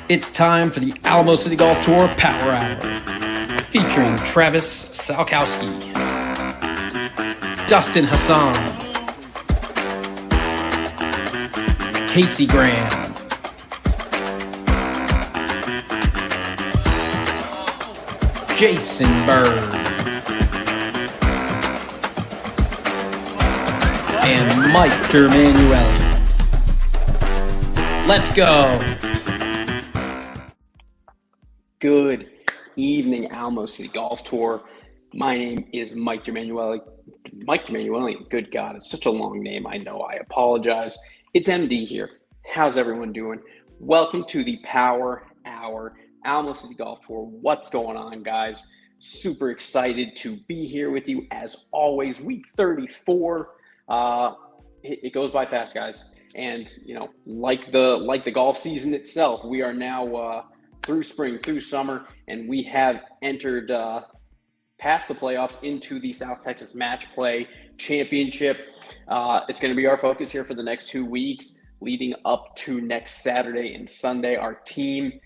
It's time for the Alamo City Golf Tour Power Hour, featuring Travis Salkowski, Dustin Hassan, Casey Graham, Jason Bird, and Mike DerManuelian. Let's go! Good evening, Alamo City Golf Tour. My name is Mike DerManuelian. Good God, it's such a long name. I know. I apologize. It's MD here. How's everyone doing? Welcome to the Power Hour, Alamo City Golf Tour. What's going on, guys? Super excited to be here with you as always. Week 34. It goes by fast, guys. And like the golf season itself, we are now through spring, through summer, and we have entered past the playoffs into the South Texas Match Play Championship. It's going to be our focus here for the next 2 weeks, leading up to next Saturday and Sunday. Our team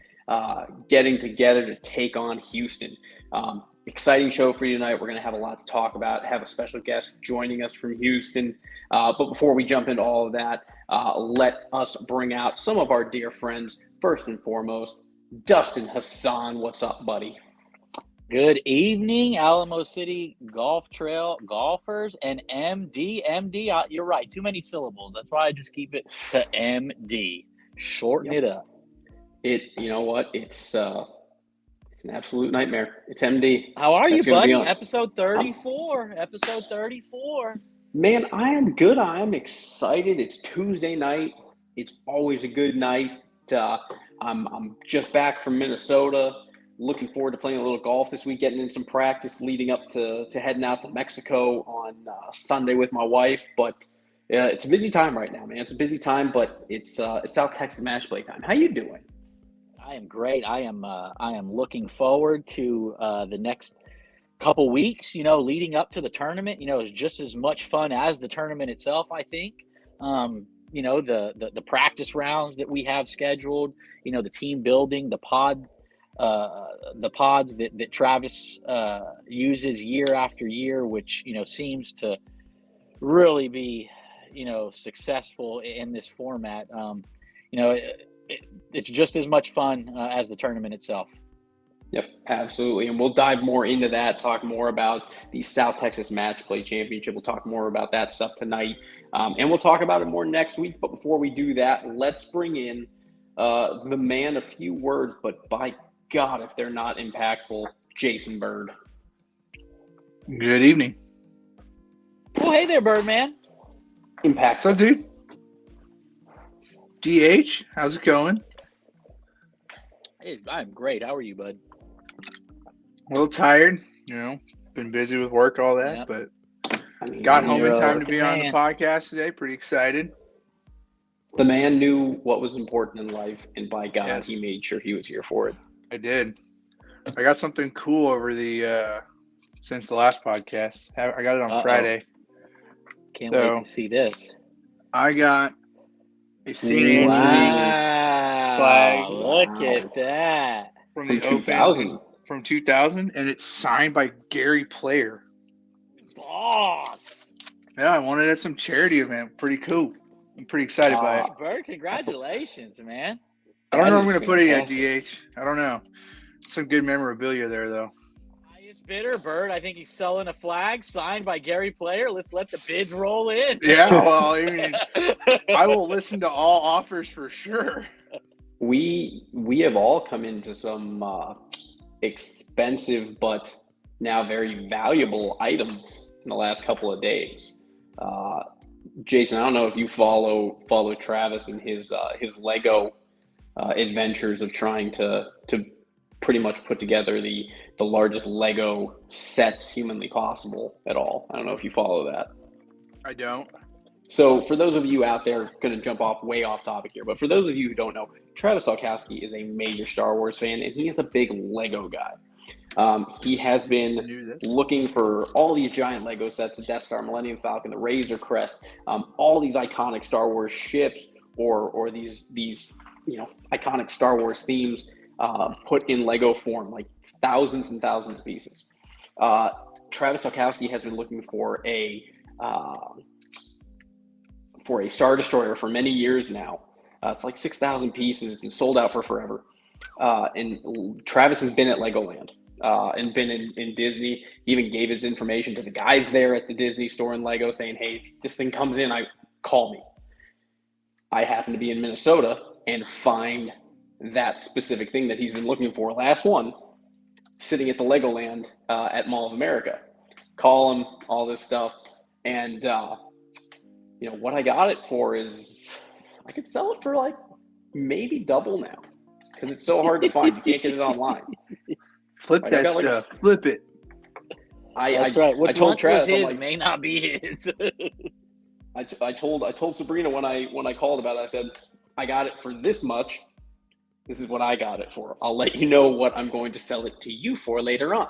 getting together to take on Houston. Exciting show for you tonight. We're going to have a lot to talk about, have a special guest joining us from Houston. But before we jump into all of that, let us bring out some of our dear friends. First and foremost, Dustin Hassan. What's up, buddy? Good evening, Alamo City Golf Trail golfers and MD. You're right. Too many syllables. That's why I just keep it to MD. Shorten it up. You know what? It's an absolute nightmare. It's MD. How are you, buddy? Episode 34. Episode 34. Man, I am good. I am excited. It's Tuesday night. It's always a good night. I'm just back from Minnesota. Looking forward to playing a little golf this week, getting in some practice leading up to heading out to Mexico on Sunday with my wife. But it's a busy time right now, man. It's a busy time, but it's South Texas Match Play time. How you doing? I am great. I am looking forward to the next couple weeks, leading up to the tournament. Is just as much fun as the tournament itself, I think. The practice rounds that we have scheduled, the team building, the pods that Travis uses year after year, which, seems to really be, successful in this format. It's just as much fun as the tournament itself. Yep, absolutely. And we'll dive more into that, talk more about the South Texas Match Play Championship. We'll talk more about that stuff tonight. And we'll talk about it more next week. But before we do that, let's bring in the man, a few words, but by God, if they're not impactful, Jason Bird. Good evening. Oh, hey there, Birdman. Impactful. What's up, dude? DH, how's it going? Hey, I'm great. How are you, bud? A little tired, been busy with work, all that, but got home in time to be on the podcast today. Pretty excited. The man knew what was important in life, and by God, yes, he made sure he was here for it. I did. I got something cool over since the last podcast. I got it on Friday. Can't wait to see this. I got a St. Andrews flag. Look at that. From the 2000. From 2000, and it's signed by Gary Player. Boss. Yeah, I won it at some charity event. Pretty cool. I'm pretty excited by it. Bird, congratulations, man. I don't know if I'm going to put it at DH. I don't know. Some good memorabilia there, though. Highest bidder, Bird. I think he's selling a flag signed by Gary Player. Let's let the bids roll in. Yeah, well, I mean, I will listen to all offers for sure. We have all come into some expensive but now very valuable items in the last couple of days. Jason, I don't know if you follow Travis and his Lego adventures of trying to pretty much put together the largest Lego sets humanly possible at all. I don't know if you follow that. I don't. So for those of you out there, going to jump way off topic here, but for those of you who don't know, Travis Salkowski is a major Star Wars fan, and he is a big Lego guy. He has been looking for all these giant Lego sets, the Death Star, Millennium Falcon, the Razor Crest, all these iconic Star Wars ships, or these iconic Star Wars themes put in Lego form, like thousands and thousands of pieces. Travis Salkowski has been looking for a Star Destroyer for many years now. It's like 6,000 pieces and sold out for forever. And Travis has been at Legoland and been in Disney. He even gave his information to the guys there at the Disney store in Lego saying, hey, if this thing comes in, call me. I happen to be in Minnesota and find that specific thing that he's been looking for, last one, sitting at the Legoland at Mall of America. Call him, all this stuff. And, what I got it for is I could sell it for like maybe double now because it's so hard to find. You can't get it online. Flip that stuff. Flip it. That's right. What I told Travis his may not be his. I told Sabrina when I called about it, I said, I got it for this much. This is what I got it for. I'll let you know what I'm going to sell it to you for later on.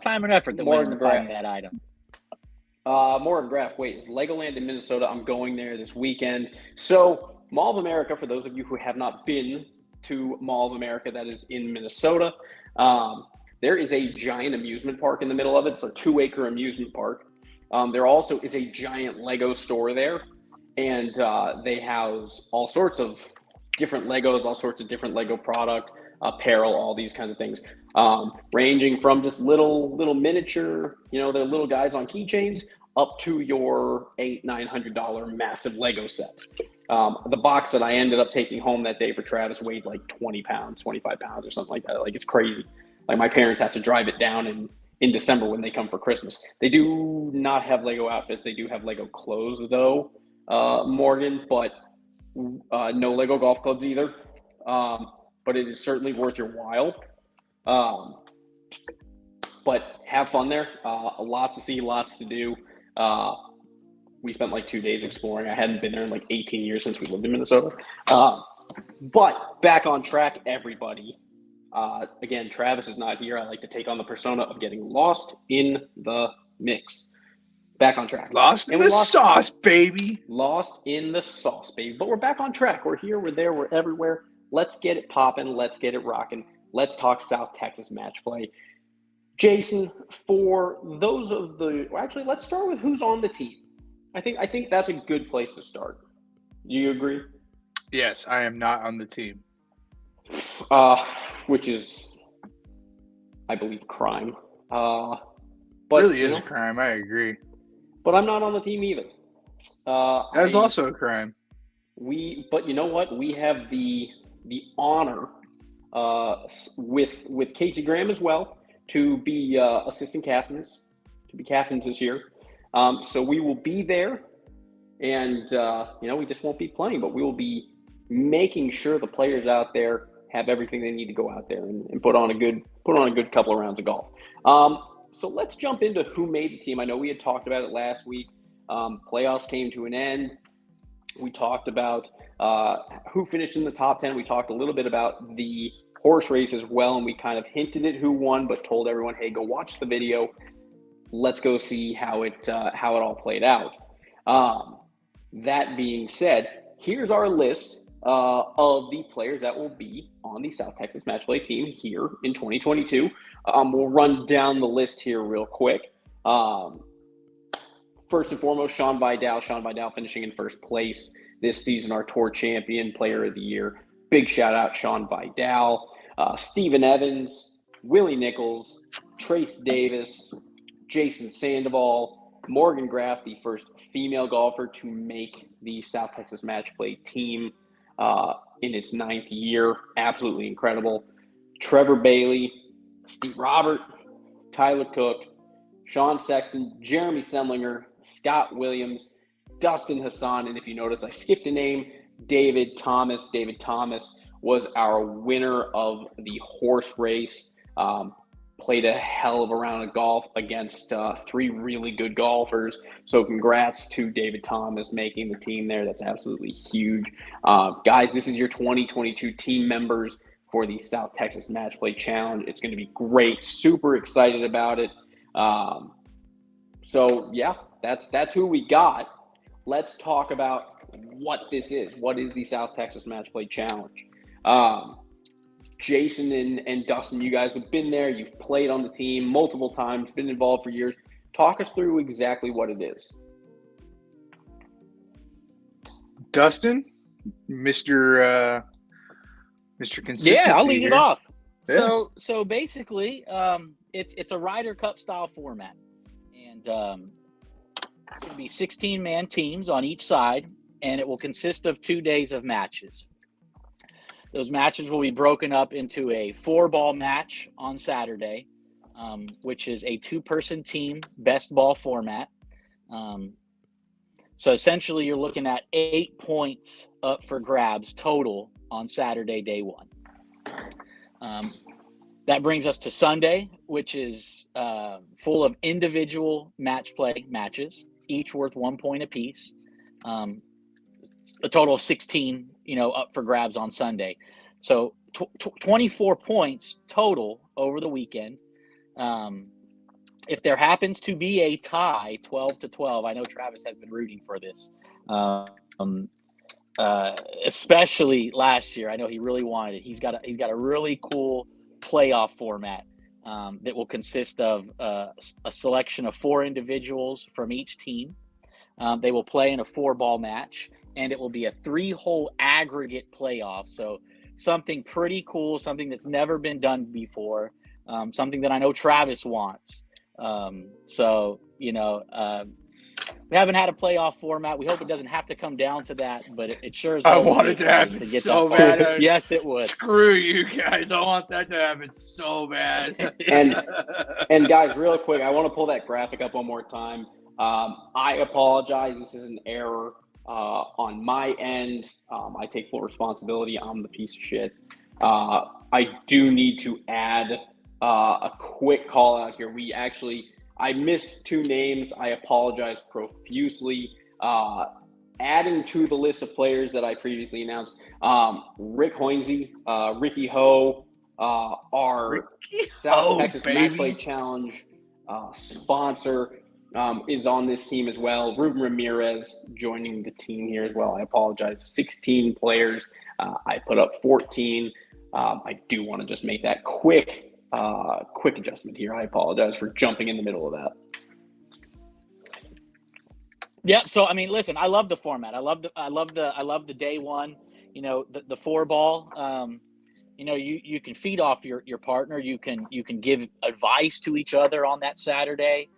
Time and effort that went into buying that item. Morgan Graff, wait, it's Legoland in Minnesota. I'm going there this weekend. So Mall of America, for those of you who have not been to Mall of America, that is in Minnesota, there is a giant amusement park in the middle of it. It's a 2-acre amusement park. There also is a giant Lego store there, and they house all sorts of different Legos, all sorts of different Lego product, apparel, all these kinds of things, ranging from just little miniature, they're little guys on keychains, up to your $800-900 massive Lego sets. The box that I ended up taking home that day for Travis weighed like 20 pounds, 25 pounds or something like that. Like, it's crazy. Like, my parents have to drive it down in December when they come for Christmas. They do not have Lego outfits. They do have Lego clothes though, Morgan, but no Lego golf clubs either. But it is certainly worth your while. But have fun there. Lots to see, lots to do. We spent like 2 days exploring. I hadn't been there in like 18 years since we lived in Minnesota. But back on track, everybody. Again, Travis is not here. I like to take on the persona of getting lost in the mix. Back on track. Lost in the sauce, baby. Lost in the sauce, baby. But we're back on track. We're here, we're there, we're everywhere. Let's get it popping. Let's get it rocking. Let's talk South Texas match play. Jason, for those of actually, let's start with who's on the team. I think that's a good place to start. Do you agree? Yes, I am not on the team. Which is, I believe, crime. But really is a crime. I agree. But I'm not on the team either. That is also a crime. But you know what? We have the honor with Casey Graham as well to be assistant captains, to be captains this year. So we will be there, and we just won't be playing, but we will be making sure the players out there have everything they need to go out there and put on a good couple of rounds of golf. So let's jump into who made the team. I know we had talked about it last week. Playoffs came to an end. We talked about who finished in the top 10. We talked a little bit about the horse race as well, and we kind of hinted at who won, but told everyone, hey, go watch the video. Let's go see how it all played out. That being said, here's our list of the players that will be on the South Texas Match Play team here in 2022. We'll run down the list here real quick. First and foremost, Sean Vidal. Sean Vidal finishing in first place this season, our tour champion, player of the year. Big shout out, Sean Vidal. Steven Evans, Willie Nichols, Trace Davis, Jason Sandoval, Morgan Graff, the first female golfer to make the South Texas Match Play team in its 9th year. Absolutely incredible. Trevor Bailey, Steve Robert, Tyler Cook, Sean Sexton, Jeremy Semlinger, Scott Williams, Dustin Hassan, and if you notice, I skipped a name, David Thomas. David Thomas was our winner of the horse race. Played a hell of a round of golf against 3 really good golfers. So congrats to David Thomas making the team there. That's absolutely huge. Guys, this is your 2022 team members for the South Texas Match Play Challenge. It's going to be great. Super excited about it. So yeah, that's who we got. let's talk about what this is. What is the South Texas Match Play Challenge? Jason and Dustin, you guys have been there. You've played on the team multiple times, been involved for years. Talk us through exactly what it is. Dustin, Mr. Consistency. Yeah, I'll lead here. it off. Yeah. So basically, it's a Ryder Cup style format, and it's going to be 16-man teams on each side, and it will consist of 2 days of matches. Those matches will be broken up into a 4-ball match on Saturday, which is a 2-person team best ball format. So essentially, you're looking at 8 points up for grabs total on Saturday, day one. That brings us to Sunday, which is full of individual match play matches, each worth 1 point apiece. A total of 16, up for grabs on Sunday. So 24 points total over the weekend. If there happens to be a tie, 12-12, I know Travis has been rooting for this, especially last year. I know he really wanted it. He's got a really cool playoff format that will consist of a selection of 4 individuals from each team. They will play in a 4-ball match, and it will be a 3-hole aggregate playoff. So something pretty cool, something that's never been done before, something that I know Travis wants. We haven't had a playoff format. We hope it doesn't have to come down to that, but it sure as hell I want it to happen to get so that bad. Yes, it would. Screw you guys. I want that to happen so bad. And guys, real quick, I want to pull that graphic up one more time. I apologize. This is an error on my end. I take full responsibility. I'm the piece of shit. I do need to add a quick call out here. I missed 2 names. I apologize profusely. Adding to the list of players that I previously announced, Rick Hoinsey, Ricky Ho, our South Texas Match Play Challenge sponsor, is on this team as well. Ruben Ramirez joining the team here as well. I apologize. 16 players. I put up 14. I do want to just make that quick adjustment here. I apologize for jumping in the middle of that. Yeah. So, listen, I love the format. I love the day one, the 4-ball, you can feed off your partner. You can give advice to each other on that Saturday.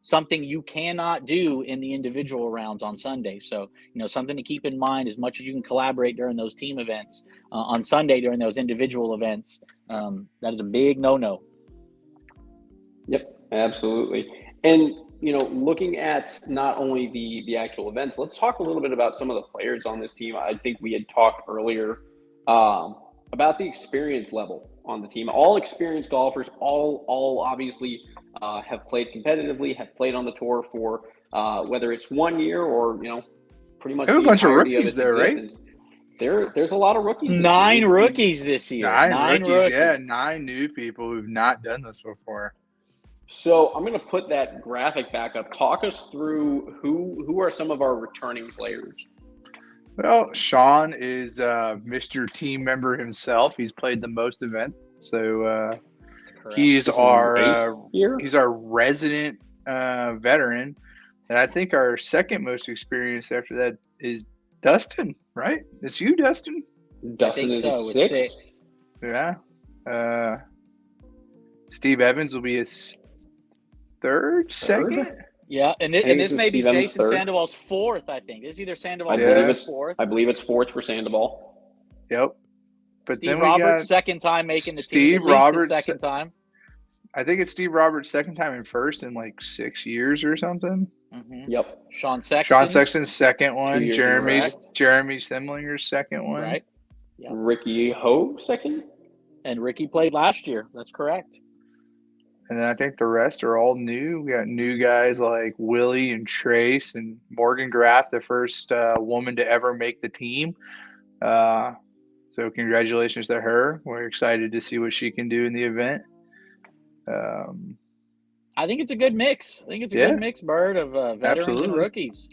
Something you cannot do in the individual rounds on Sunday. So, something to keep in mind. As much as you can collaborate during those team events, on Sunday during those individual events, that is a big no-no. Yep, absolutely. And, looking at not only the actual events, let's talk a little bit about some of the players on this team. I think we had talked earlier about the experience level on the team. All experienced golfers, all obviously have played competitively, have played on the tour for whether it's 1 year or pretty much the entirety of its existence. Right? There's a lot of rookies. 9 rookies this year. 9 rookies. Yeah, 9 new people who've not done this before. So I'm going to put that graphic back up. Talk us through who are some of our returning players. Well, Sean is Mr. Team Member himself. He's played the most events, so he's our resident veteran, and I think our second most experienced after that is Dustin. Right? It's you, Dustin. Dustin is at 6. Yeah. Steve Evans will be his second. Yeah, and this may be Jason Sandoval's 4th, I think. It's either Sandoval's 4th. I believe it's 4th for Sandoval. Yep. But Steve then Roberts, second time making the team. Steve Roberts, second time. I think it's Steve Roberts' second time in first in like 6 years or something. Mm-hmm. Yep. Sean Sexton's second one. Jeremy Semlinger's second one. Right. Yep. Ricky Ho, second. And Ricky played last year. That's correct. And then I think the rest are all new. We got new guys like Willie and Trace and Morgan Graff, the first woman to ever make the team. So congratulations to her. We're excited to see what she can do in the event. I think it's a good mix. I think it's a good mix, Bird, of veterans and rookies.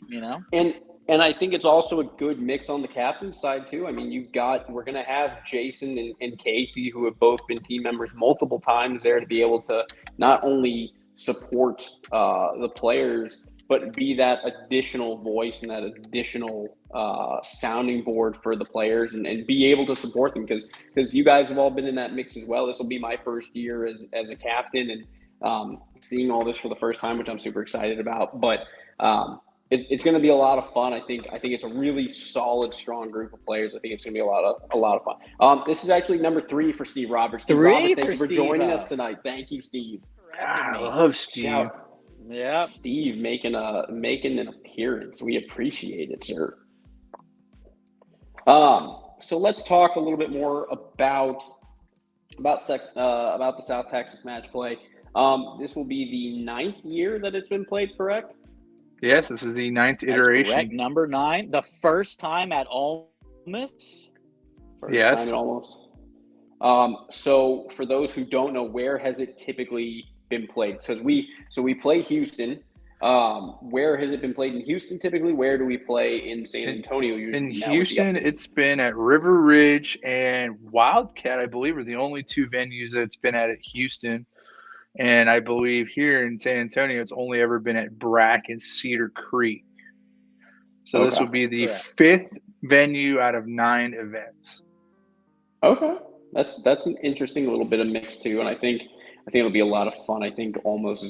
And I think it's also a good mix on the captain's side too. I mean, we're going to have Jason and Casey, who have both been team members multiple times, there to be able to not only support the players, but be that additional voice and that additional sounding board for the players, and be able to support them, because you guys have all been in that mix as well. This will be my first year as a captain, and seeing all this for the first time, which I'm super excited about. But it's going to be a lot of fun. I think it's a really solid, strong group of players. I think it's going to be a lot of fun. This is actually number 3 for Steve Roberts. Steve Roberts, thank you for joining us tonight. Thank you, Steve. I love Steve. Yeah, Steve making an appearance. We appreciate it, sir. So let's talk a little bit more about the South Texas match play. This will be the 9th year that it's been played, correct? Yes, this is the 9th iteration. Correct. Number 9, the first time at Ole Miss. Yes. Time at almost. So for those who don't know, where has it typically been played? So we play Houston. Where has it been played in Houston typically? Where do we play in San Antonio usually? In Houston, it's been at River Ridge and Wildcat, I believe, are the only 2 venues that it's been at Houston. And I believe here in San Antonio, it's only ever been at Brack and Cedar Creek. So this will be the 5th venue out of 9 events. Okay. That's an interesting little bit of mix too. And I think it'll be a lot of fun. I think Almost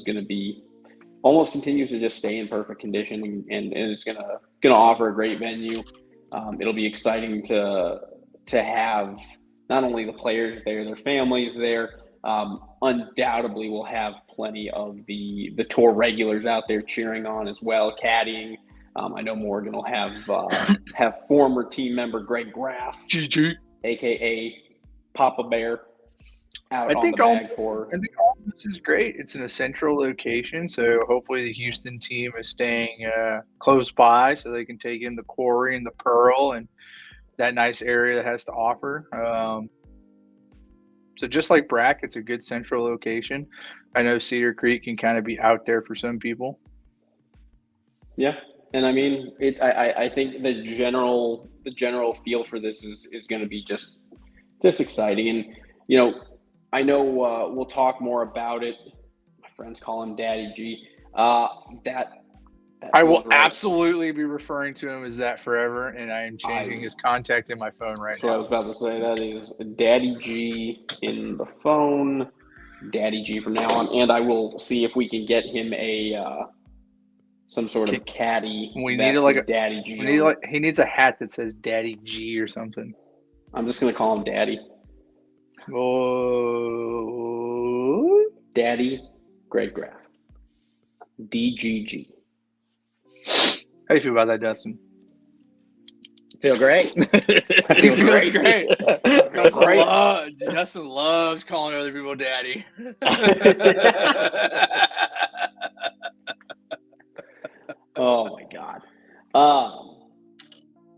continues to just stay in perfect condition, and it's gonna offer a great venue. It'll be exciting to have not only the players there, their families there. Undoubtedly, we'll have plenty of the tour regulars out there cheering on as well, caddying. I know Morgan will have former team member Greg Graff, GG, aka Papa Bear, out I think on the bag for. I think all this is great. It's in a central location, so hopefully the Houston team is staying close by, so they can take in the Quarry and the Pearl and that nice area that has to offer. So just like Brack, it's a good central location. I know Cedar Creek can kind of be out there for some people. Yeah, and I mean, I think the general feel for this is going to be just exciting, and I know we'll talk more about it. My friends call him Daddy G. I will absolutely be referring to him as that forever, and I am changing his contact in my phone right now. So I was about to say that is Daddy G in the phone, Daddy G from now on, and I will see if we can get him some sort of caddy. We need a Daddy G. He needs a hat that says Daddy G or something. I'm just gonna call him Daddy. Oh, Daddy Greg Graff. DGG. How do you feel about that, Dustin? Feel great. He feels great. Dustin loves calling other people daddy. Oh my God.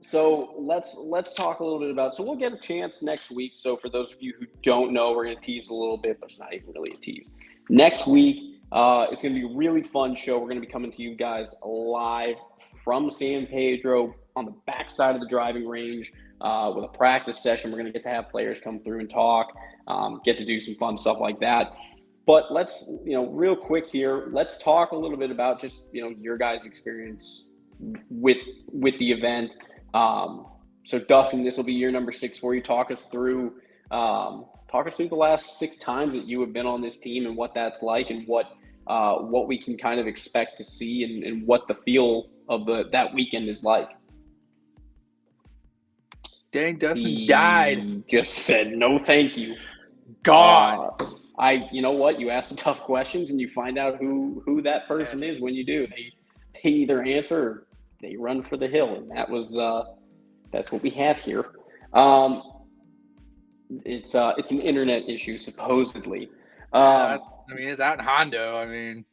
So let's talk a little bit about. So we'll get a chance next week. So for those of you who don't know, we're going to tease a little bit, but it's not even really a tease. Next week, it's going to be a really fun show. We're going to be coming to you guys live from San Pedro on the backside of the driving range with a practice session. We're going to get to have players come through and talk, get to do some fun stuff like that. But let's, real quick here, let's talk a little bit about just, your guys' experience with the event. So Dustin, this will be year number 6 for you. Talk us through the last 6 times that you have been on this team and what that's like, and what we can kind of expect to see, and what the feel of that weekend is like. Dang, Dustin died. Just said no thank you. God. You know what? You ask the tough questions and you find out who that person is when you do. They either answer or they run for the hill, and that's what we have here. It's an internet issue, supposedly. It's out in Hondo. I mean,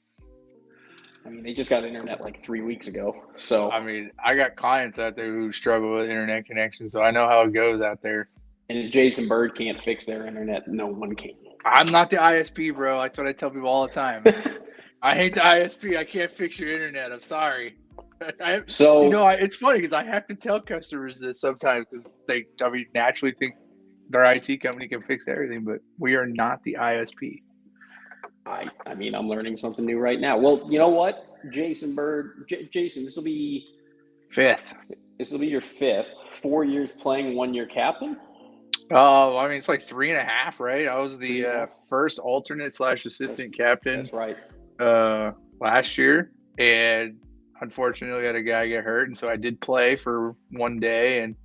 they just got internet like 3 weeks ago. So I got clients out there who struggle with internet connection, so I know how it goes out there. And if Jason Bird can't fix their internet, no one can. I'm not the ISP, bro. That's what I tell people all the time. I hate the ISP. I can't fix your internet. I'm sorry. It's funny because I have to tell customers this sometimes because they naturally think their IT company can fix everything, but we are not the ISP. I mean, I'm learning something new right now. Well, you know what, Jason Bird, Jason, this will be fifth. This will be your fifth. 4 years playing, 1 year captain. Oh, I mean, it's like 3.5, right? I was the first alternate / assistant captain. That's right. Last year, and unfortunately, had a guy get hurt, and so I did play for 1 day and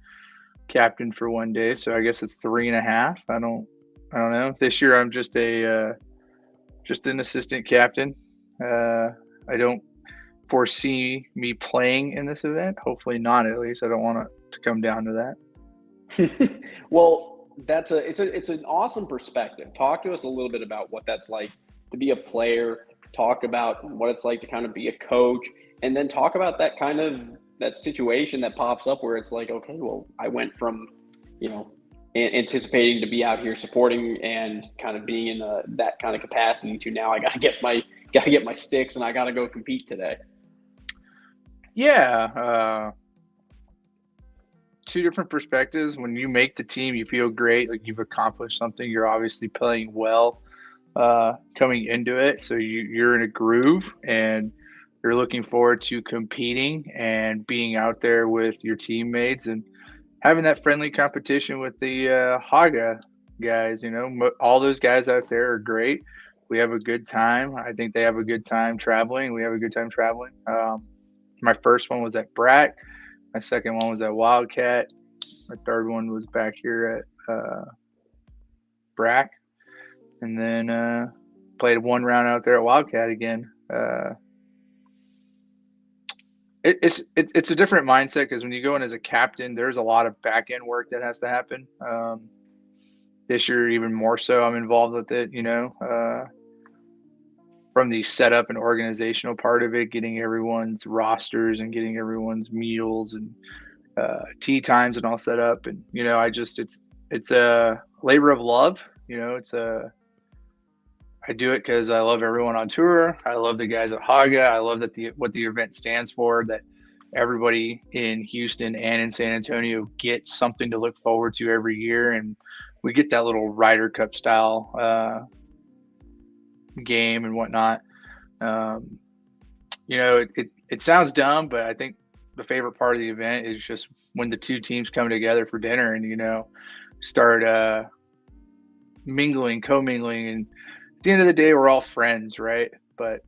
captain for 1 day. So I guess it's 3.5. I don't know. This year, I'm just an assistant captain. I don't foresee me playing in this event. Hopefully not, at least. I don't want it to come down to that. Well, it's an awesome perspective. Talk to us a little bit about what that's like to be a player. Talk about what it's like to kind of be a coach, and then talk about that situation that pops up where it's like, okay, well, I went from, anticipating to be out here supporting and kind of being in that kind of capacity to now I got to get my sticks and I got to go compete today. Yeah. Two different perspectives. When you make the team, you feel great. Like you've accomplished something. You're obviously playing well coming into it. So you're in a groove and you're looking forward to competing and being out there with your teammates and having that friendly competition with the HAGA guys. All those guys out there are great. We have a good time. I think they have a good time traveling. We have a good time traveling. My first one was at BRAC. My second one was at Wildcat. My third one was back here at BRAC. And then played 1 round out there at Wildcat again. It's a different mindset because when you go in as a captain, there's a lot of back end work that has to happen. This year, even more so, I'm involved with it. From the setup and organizational part of it, getting everyone's rosters and getting everyone's meals and tea times and all set up. And it's a labor of love. I do it because I love everyone on tour. I love the guys at HAGA. I love what the event stands for, that everybody in Houston and in San Antonio gets something to look forward to every year. And we get that little Ryder Cup style game and whatnot. It sounds dumb, but I think the favorite part of the event is just when the two teams come together for dinner and, start co-mingling. And at the end of the day, we're all friends, right? But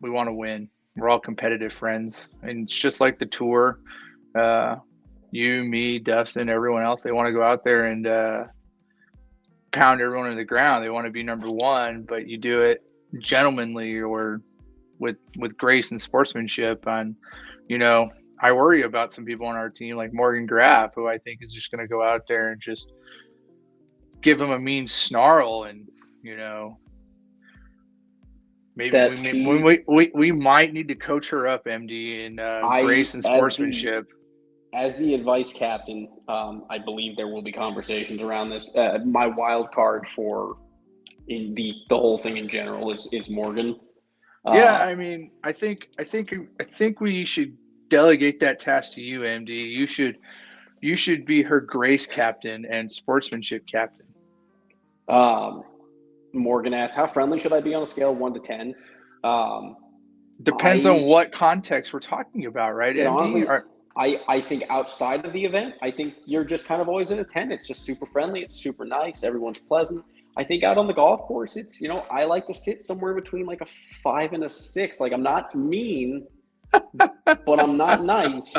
we want to win. We're all competitive friends. And it's just like the tour. You, me, Dustin, everyone else, they want to go out there and pound everyone to the ground. They want to be number one, but you do it gentlemanly or with grace and sportsmanship. And, I worry about some people on our team like Morgan Graff, who I think is just going to go out there and just give him a mean snarl and, maybe we might need to coach her up, MD, in grace and sportsmanship. As the advice captain, I believe there will be conversations around this. My wild card for the whole thing in general is Morgan. I think we should delegate that task to you, MD. You should be her grace captain and sportsmanship captain. Morgan asks, how friendly should I be on a scale of 1 to 10? Depends on what context we're talking about, right, MD? Honestly, I think outside of the event, I think you're just kind of always in a 10. It's just super friendly. It's super nice. Everyone's pleasant. I think out on the golf course, it's, I like to sit somewhere between like a 5 and a 6. Like I'm not mean, but I'm not nice.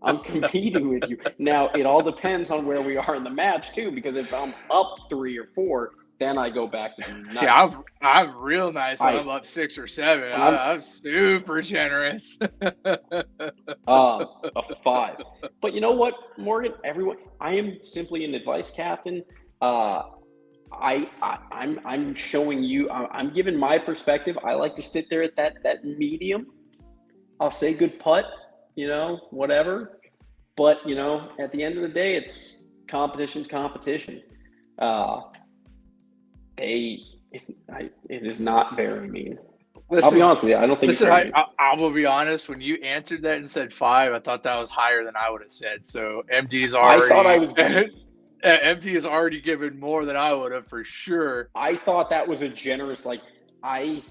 I'm competing with you. Now, it all depends on where we are in the match too, because if I'm up 3 or 4, then I go back to being nice. Yeah, I'm real nice when I'm up 6 or 7. I'm super generous. A 5. But you know what, Morgan? I am simply an advice captain. I'm showing you. I'm giving my perspective. I like to sit there at that medium. I'll say good putt, whatever. But at the end of the day, it's competition's competition. It is not very mean. I'll be honest with you. I don't think it's I will be honest. When you answered that and said 5, I thought that was higher than I would have said. So MD's already. I thought I was. MD has already given more than I would have for sure. I thought that was a generous. Like I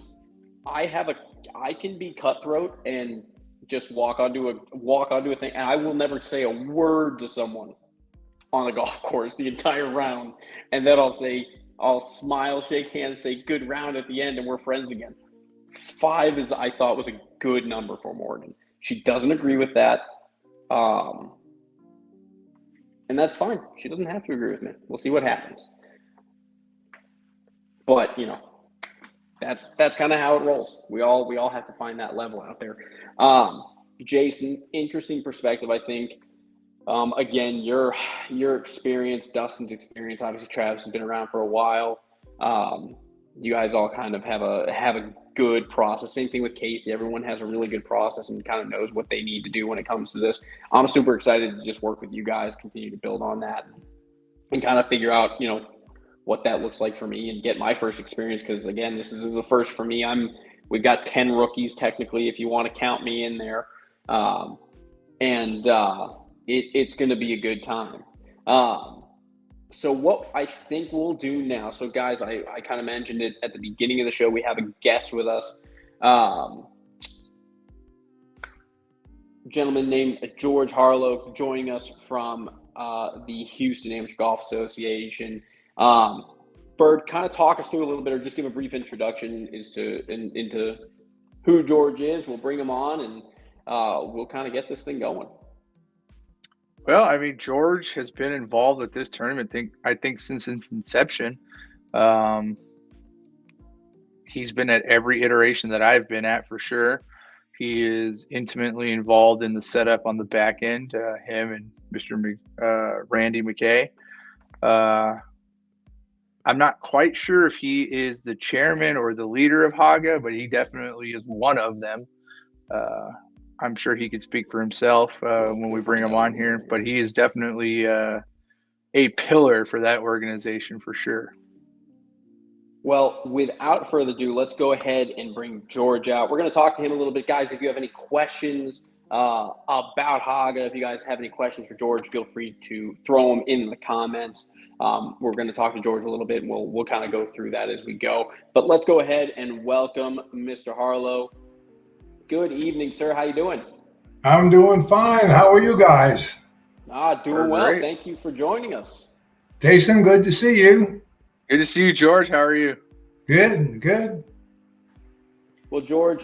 can be cutthroat and just walk onto a thing, and I will never say a word to someone on the golf course the entire round, and then I'll smile, shake hands, say good round at the end, and we're friends again. 5 I thought was a good number for Morgan. She doesn't agree with that, and that's fine. She doesn't have to agree with me. We'll see what happens. But that's kind of how it rolls. We all have to find that level out there. Jason, interesting perspective, I think. Again, your experience, Dustin's experience, obviously Travis has been around for a while. You guys all kind of have a good process. Same thing with Casey. Everyone has a really good process and kind of knows what they need to do when it comes to this. I'm super excited to just work with you guys, continue to build on that, and kind of figure out, what that looks like for me and get my first experience. Because again, this is a first for me. We've got 10 rookies technically, if you want to count me in there, it's going to be a good time. So what I think we'll do now, so guys, I kind of mentioned it at the beginning of the show, we have a guest with us, gentleman named George Harlow, joining us from the Houston Amateur Golf Association. Bird, kind of talk us through a little bit, or just give a brief introduction into who George is. We'll bring him on, and we'll kind of get this thing going. Well, I mean, George has been involved with this tournament, I think since its inception. He's been at every iteration that I've been at, for sure. He is intimately involved in the setup on the back end, him and Mr. Randy McKay. I'm not quite sure if he is the chairman or the leader of HAGA, but he definitely is one of them. I'm sure he could speak for himself when we bring him on here, but he is definitely a pillar for that organization, for sure. Well, without further ado, let's go ahead and bring George out. We're going to talk to him a little bit. Guys, if you have any questions about HAGA, if you guys have any questions for George, feel free to throw them in the comments. We're going to talk to George a little bit, and we'll kind of go through that as we go. But let's go ahead and welcome Mr. Harlow. Good evening, sir. How you doing? I'm doing fine. How are you guys? Doing well. Great. Thank you for joining us. Jason, good to see you. Good to see you, George. How are you? Good. Well, George,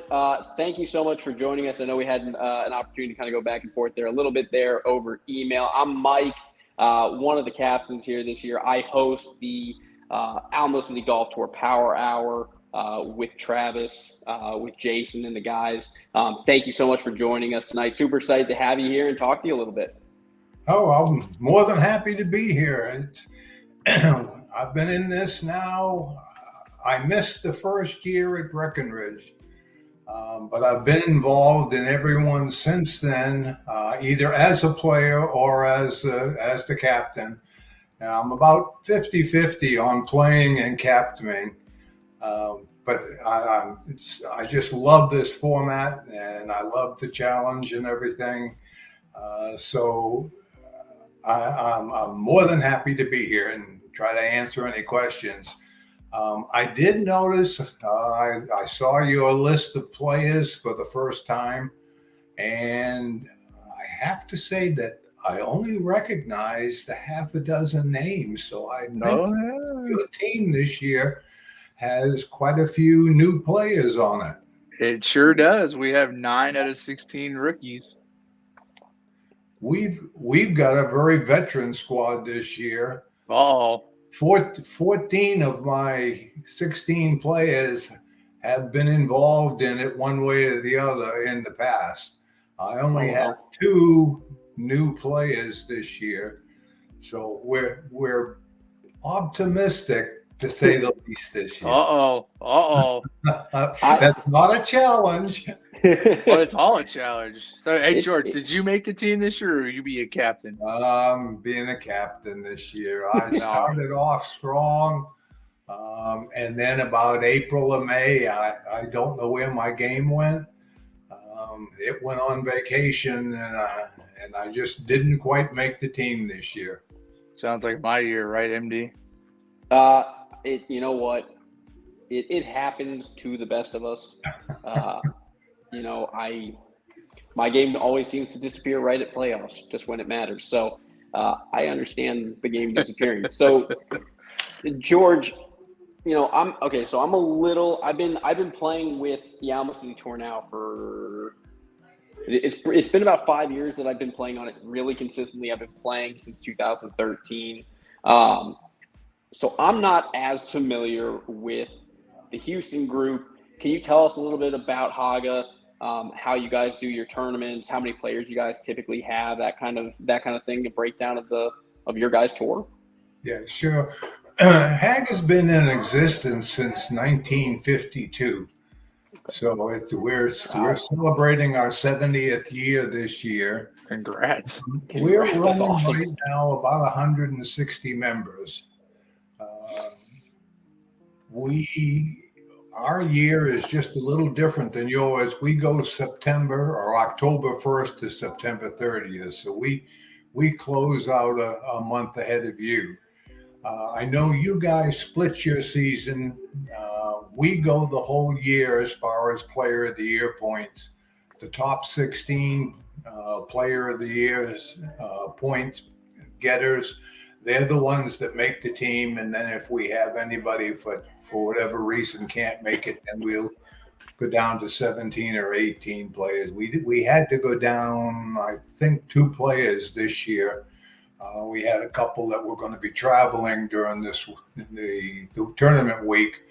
thank you so much for joining us. I know we had an opportunity to kind of go back and forth there a little bit there over email. I'm Mike, one of the captains here this year. I host the Alamo City Golf Tour Power Hour with Travis, with Jason and the guys. Thank you so much for joining us tonight. Super excited to have you here and talk to you a little bit. Oh, I'm more than happy to be here. I've been in this now. I missed the first year at Breckenridge, but I've been involved in every one since then, either as a player or as the captain. Now, I'm about 50-50 on playing and captaining. But I just love this format, and I love the challenge and everything. So I'm more than happy to be here and try to answer any questions. I did notice, I saw your list of players for the first time, and I have to say that I only recognized a half a dozen names. So I think your team this year has quite a few new players on it. It sure does. We have 9 out of 16 rookies. We've got a very veteran squad this year. 14 of my 16 players have been involved in it one way or the other in the past. I only have 2 new players this year. So we're optimistic, to say the least, this year. That's not a challenge. Well, it's all a challenge. So, hey, George, did you make the team this year, or will you be a captain? Being a captain this year. I started off strong. And then about April or May, I don't know where my game went. It went on vacation, and I just didn't quite make the team this year. Sounds like my year, right, MD? You know what? It happens to the best of us. My game always seems to disappear right at playoffs, just when it matters. So I understand the game disappearing. So George, I've been playing with the Alamo City Tour now for it's been about 5 years that I've been playing on it really consistently. I've been playing since 2013. So I'm not as familiar with the Houston group. Can you tell us a little bit about HAGA, how you guys do your tournaments, how many players you guys typically have, that kind of thing, a breakdown of your guys' tour? Yeah, sure. HAGA's been in existence since 1952. So we're celebrating our 70th year this year. Congrats. We're running awesome. Right now about 160 members. Our year is just a little different than yours. We go September or October 1st to September 30th. So we close out a month ahead of you. I know you guys split your season. We go the whole year as far as Player of the Year points. The top 16 Player of the Year's points getters, they're the ones that make the team. And then if we have anybody for whatever reason can't make it, then we'll go down to 17 or 18 players. We had to go down, I think, 2 players this year. We had a couple that were going to be traveling during the tournament week,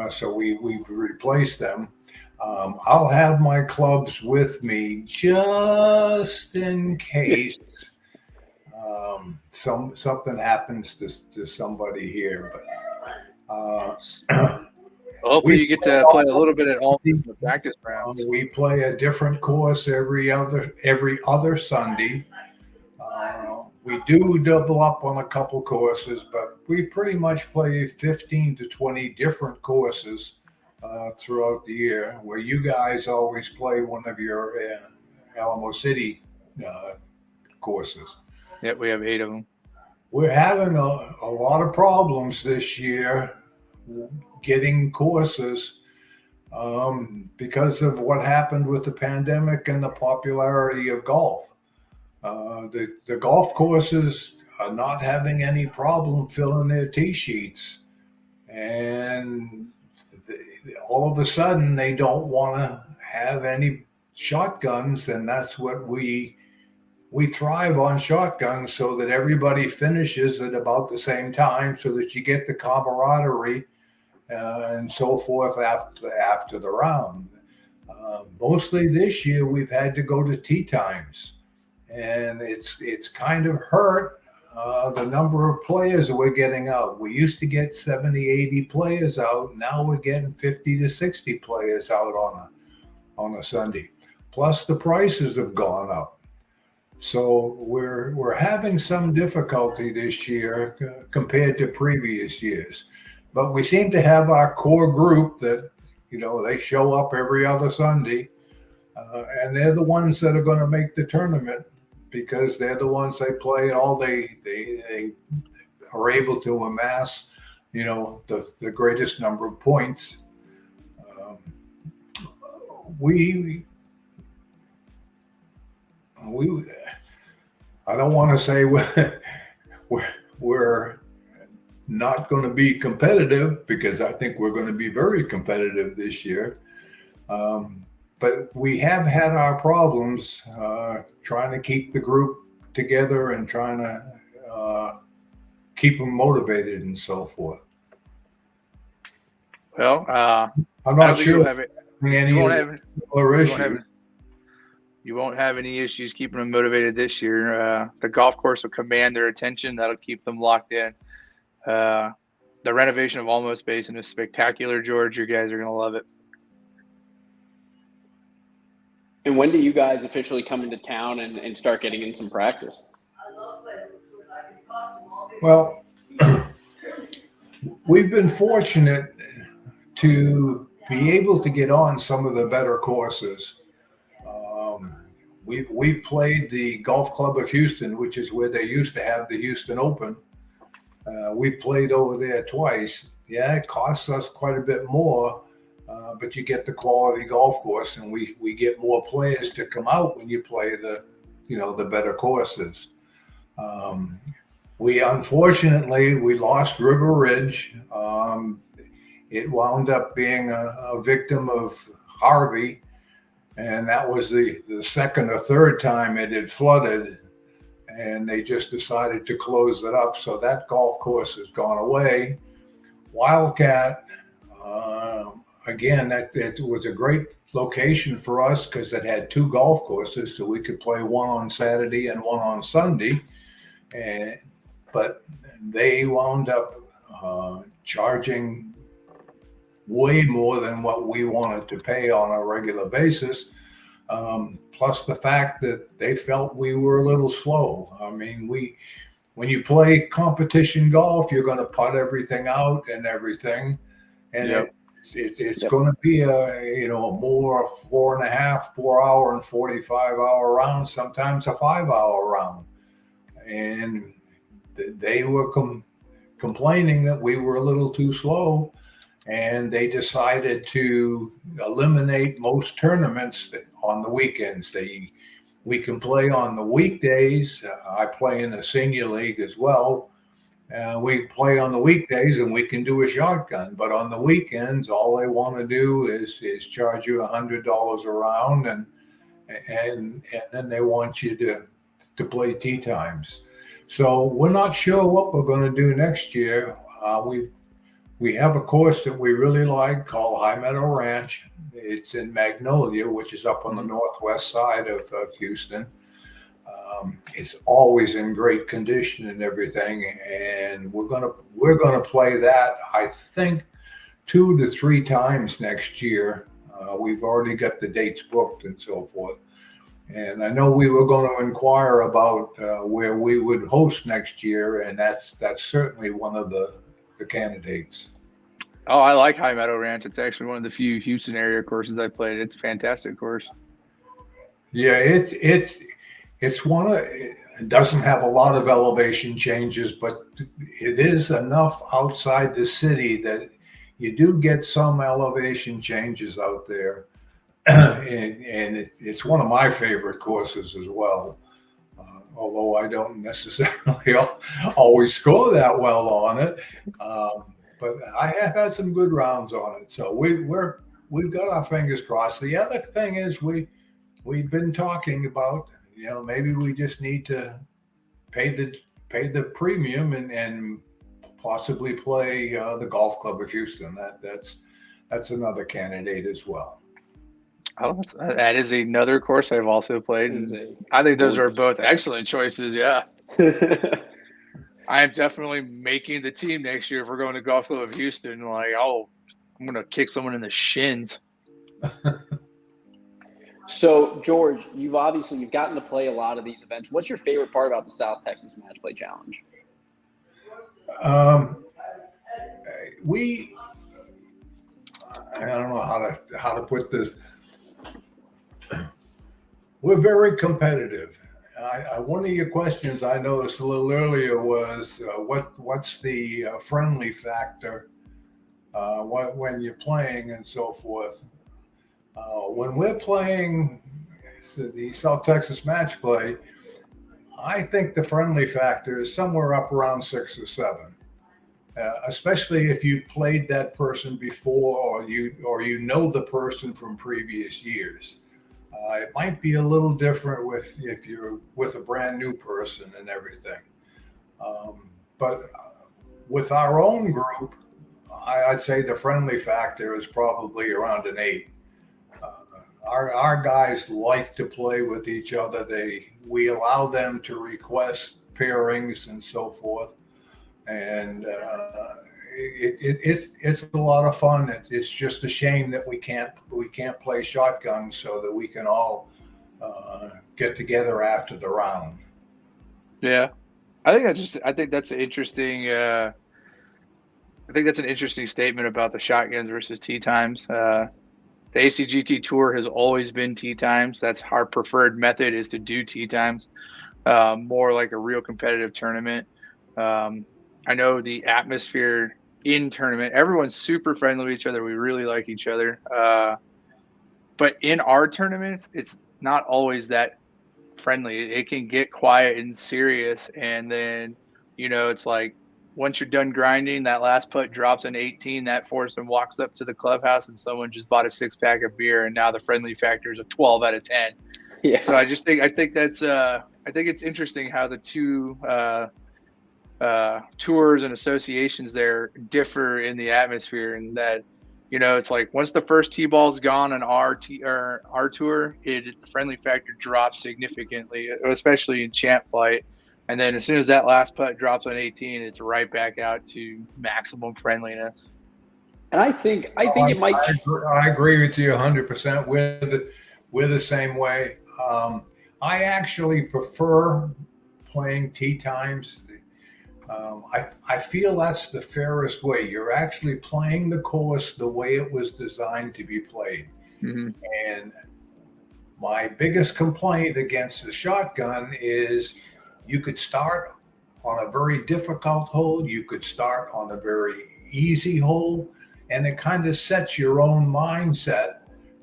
so we've replaced them. I'll have my clubs with me just in case something happens to somebody here. But hopefully you get to play a little bit at all the practice rounds. We play a different course every other Sunday. We do double up on a couple courses, but we pretty much play 15 to 20 different courses throughout the year, where you guys always play one of your Alamo City courses. Yeah, we have 8 of them. We're having a lot of problems this year getting courses because of what happened with the pandemic and the popularity of golf. The golf courses are not having any problem filling their tee sheets, and all of a sudden they don't want to have any shotguns, and that's what we thrive on, shotguns, so that everybody finishes at about the same time, so that you get the camaraderie and so forth after the round. Mostly this year we've had to go to tee times. And it's kind of hurt the number of players that we're getting out. We used to get 70, 80 players out. Now we're getting 50 to 60 players out on a Sunday. Plus the prices have gone up. So we're having some difficulty this year compared to previous years. But we seem to have our core group that, they show up every other Sunday. And they're the ones that are going to make the tournament, because they're the ones they play all day. They are able to amass, the greatest number of points. I don't want to say we're not going to be competitive, because I think we're going to be very competitive this year. But we have had our problems trying to keep the group together and trying to keep them motivated and so forth. Well, I'm not sure you won't have any issues keeping them motivated this year. The golf course will command their attention. That'll keep them locked in. The renovation of Almost Basin is spectacular, George. You guys are going to love it. And when do you guys officially come into town and start getting in some practice? Well, we've been fortunate to be able to get on some of the better courses. We've played the Golf Club of Houston, which is where they used to have the Houston Open. We've played over there twice. Yeah, it costs us quite a bit more, but you get the quality golf course, and we get more players to come out when you play the better courses. We unfortunately lost River Ridge. It wound up being a victim of Harvey, and that was the second or third time it had flooded, and they just decided to close it up. So that golf course has gone away. Wildcat, again, that was a great location for us because it had two golf courses, so we could play one on Saturday and one on Sunday. But they wound up charging way more than what we wanted to pay on a regular basis. Plus the fact that they felt we were a little slow. I mean, when you play competition golf, you're going to putt everything out and everything, and it's going to be a more 4.5, 4 hour and 45 hour round, sometimes a 5 hour round, and they were complaining that we were a little too slow, and they decided to eliminate most tournaments on the weekends. We can play on the weekdays. I play in the senior league as well. We play on the weekdays, and we can do a shotgun. But on the weekends, all they want to do is charge you $100 a round, and then they want you to play tee times. So we're not sure what we're going to do next year. We have a course that we really like called High Meadow Ranch. It's in Magnolia, which is up on the northwest side of Houston. It's always in great condition and everything, and we're gonna play that, I think, 2 to 3 times next year. We've already got the dates booked and so forth. And I know we were going to inquire about where we would host next year, and that's certainly one of the candidates. Oh, I like High Meadow Ranch. It's actually one of the few Houston area courses I played. It's a fantastic course. Yeah, it's one of, it doesn't have a lot of elevation changes, but it is enough outside the city that you do get some elevation changes out there. and it's one of my favorite courses as well. Although I don't necessarily always score that well on it. But I have had some good rounds on it. So we've got our fingers crossed. The other thing is we've been talking about, maybe we just need to pay the premium and possibly play the Golf Club of Houston. That's another candidate as well. Oh, that is another course I've also played. And I think those are both excellent choices. Yeah. I am definitely making the team next year if we're going to Golf Club of Houston. I'm going to kick someone in the shins. So, George, you've gotten to play a lot of these events. What's your favorite part about the South Texas Match Play Challenge? I don't know how to put this. We're very competitive. One of your questions I noticed a little earlier was what's the friendly factor when you're playing and so forth. When we're playing the South Texas Match Play, I think the friendly factor is somewhere up around 6 or 7, especially if you've played that person before or you know the person from previous years. It might be a little different if you're with a brand new person and everything. But with our own group, I'd say the friendly factor is probably around an 8. Our guys like to play with each other. We allow them to request pairings and so forth, and it's a lot of fun. It's just a shame that we can't play shotgun so that we can all get together after the round. Yeah, I think that's interesting. I think that's an interesting statement about the shotguns versus tee times. The ACGT Tour has always been tee times. That's our preferred method, is to do tee times, more like a real competitive tournament. I know the atmosphere in tournament, everyone's super friendly with each other. We really like each other. But in our tournaments, it's not always that friendly. It can get quiet and serious. And then, it's like once you're done grinding, that last putt drops an 18, that foursome walks up to the clubhouse and someone just bought a 6-pack of beer. And now the friendly factor is a 12 out of 10. Yeah. So I think that's, I think it's interesting how the two, tours and associations there differ in the atmosphere, and that, it's like once the first tee ball's gone on our tour, the friendly factor drops significantly, especially in champ flight. And then as soon as that last putt drops on 18, it's right back out to maximum friendliness. And I think it might. I agree with you 100%. We're the same way. I actually prefer playing tee times. I feel that's the fairest way. You're actually playing the course the way it was designed to be played. Mm-hmm. And my biggest complaint against the shotgun is you could start on a very difficult hole. You could start on a very easy hole, and it kind of sets your own mindset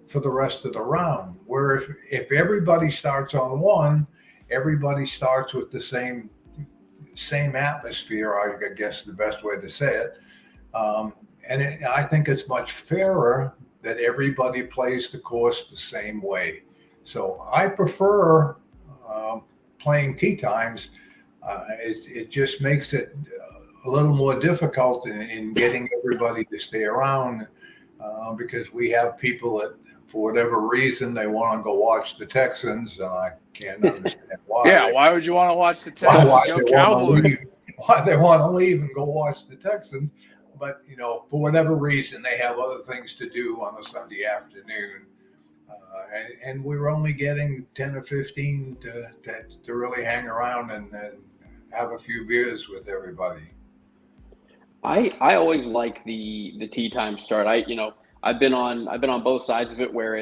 for the rest of the round. Where if everybody starts on one, everybody starts with the same atmosphere, I guess the best way to say it. I think it's much fairer that everybody plays the course the same way. So I prefer playing tee times. It just makes it a little more difficult in getting everybody to stay around, because we have people that, for whatever reason, they want to go watch the Texans, and I can't understand why. Yeah, why would you want to watch the Texans? Why they want to leave and go watch the Texans. But, for whatever reason, they have other things to do on a Sunday afternoon. And we're only getting 10 or 15 to really hang around and have a few beers with everybody. I always like the tee time start. I've been on both sides of it, where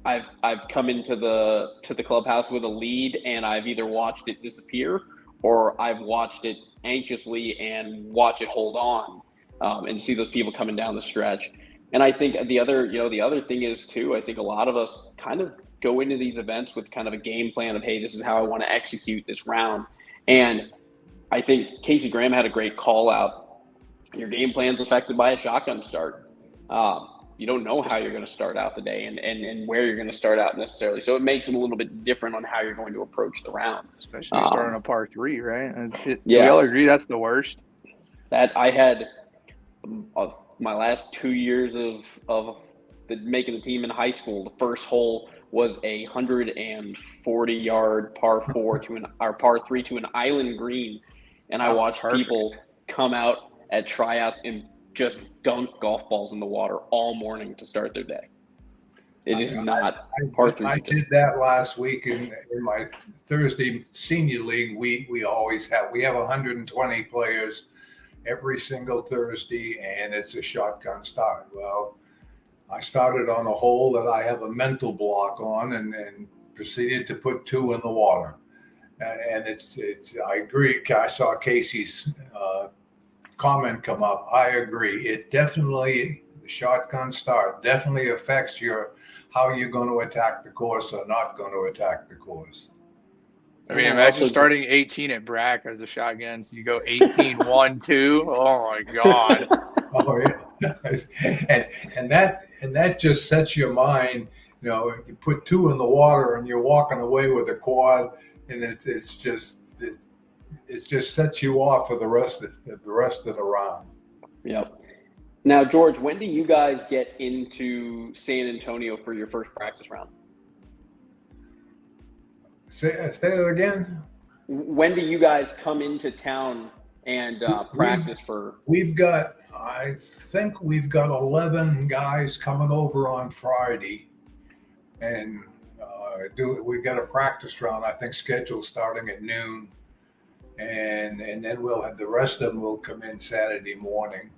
I've come into the clubhouse with a lead, and I've either watched it disappear or I've watched it anxiously and watch it hold on, and see those people coming down the stretch. And I think the other thing is too, I think a lot of us kind of go into these events with kind of a game plan of, hey, this is how I want to execute this round. And I think Casey Graham had a great call out. Your game plan's affected by a shotgun start. You don't know how you're going to start out the day and where you're going to start out necessarily. So it makes it a little bit different on how you're going to approach the round. Especially starting a par 3, right? Do we all agree that's the worst? That I had my last 2 years of making the team in high school. The first hole was a 140-yard par 3 to an island green, and I watched people come out at tryouts and just dunk golf balls in the water all morning to start their day. It is not par 3. I did that last week in my Thursday senior league. We have 120 players every single Thursday, and it's a shotgun start. Well, I started on a hole that I have a mental block on, and proceeded to put 2 in the water. And I agree. I saw Casey's comment come up. I agree. The shotgun start definitely affects how you're going to attack the course or not going to attack the course. I mean, imagine starting 18 at Brack as a shotgun. So you go 18, 1, 2. Oh my God. Oh yeah. and that just sets your mind. You put 2 in the water and you're walking away with a quad, and it just sets you off for the rest of the round. Yep. Now, George, when do you guys get into San Antonio for your first practice round? Say that again. When do you guys come into town and practice for? I think we've got 11 guys coming over on Friday, and we've got a practice round, I think, scheduled starting at noon, and then we'll have the rest of them will come in Saturday morning.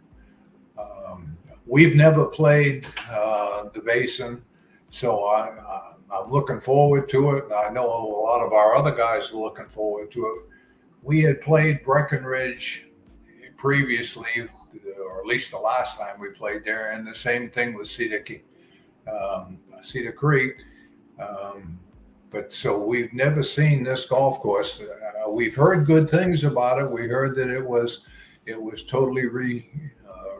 We've never played the Basin, so I'm looking forward to it. I know a lot of our other guys are looking forward to it. We had played Breckenridge previously, or at least the last time we played there, and the same thing with Cedar Creek. But so we've never seen this golf course. We've heard good things about it. We heard that it was totally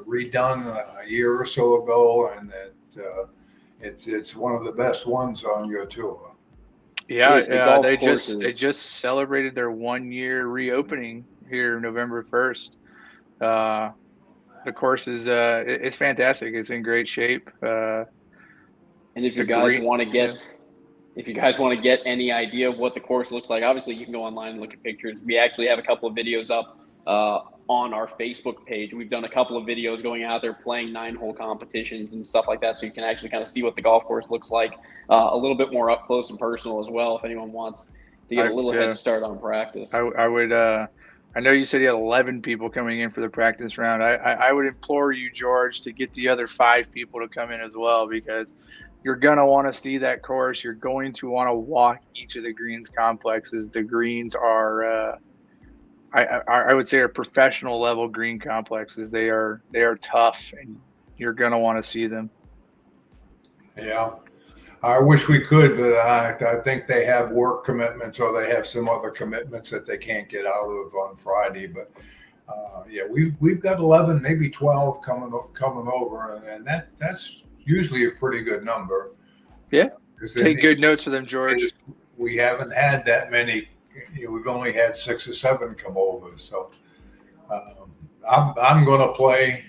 redone a year or so ago, and that it's one of the best ones on your tour. Yeah, they just celebrated their 1 year reopening here November 1st. The course is it's fantastic. It's in great shape. And if you guys want to get any idea of what the course looks like, obviously you can go online and look at pictures. We actually have a couple of videos up on our Facebook page. We've done a couple of videos going out there playing 9-hole competitions and stuff like that, so you can actually kind of see what the golf course looks like a little bit more up close and personal as well, if anyone wants to get a little head start on practice. I would I know you said you had 11 people coming in for the practice round. I would implore you, George, to get the other 5 people to come in as well, because you're going to want to see that course. You're going to want to walk each of the greens complexes. The greens are I would say are professional level green complexes. They are tough, and you're going to want to see them. Yeah. I wish we could, but I think they have work commitments, or they have some other commitments that they can't get out of on Friday. But we've got 11, maybe 12 coming over, and that's usually a pretty good number. Yeah, take good notes for them, George. We haven't had that many. We've only had 6 or 7 come over, so I'm going to play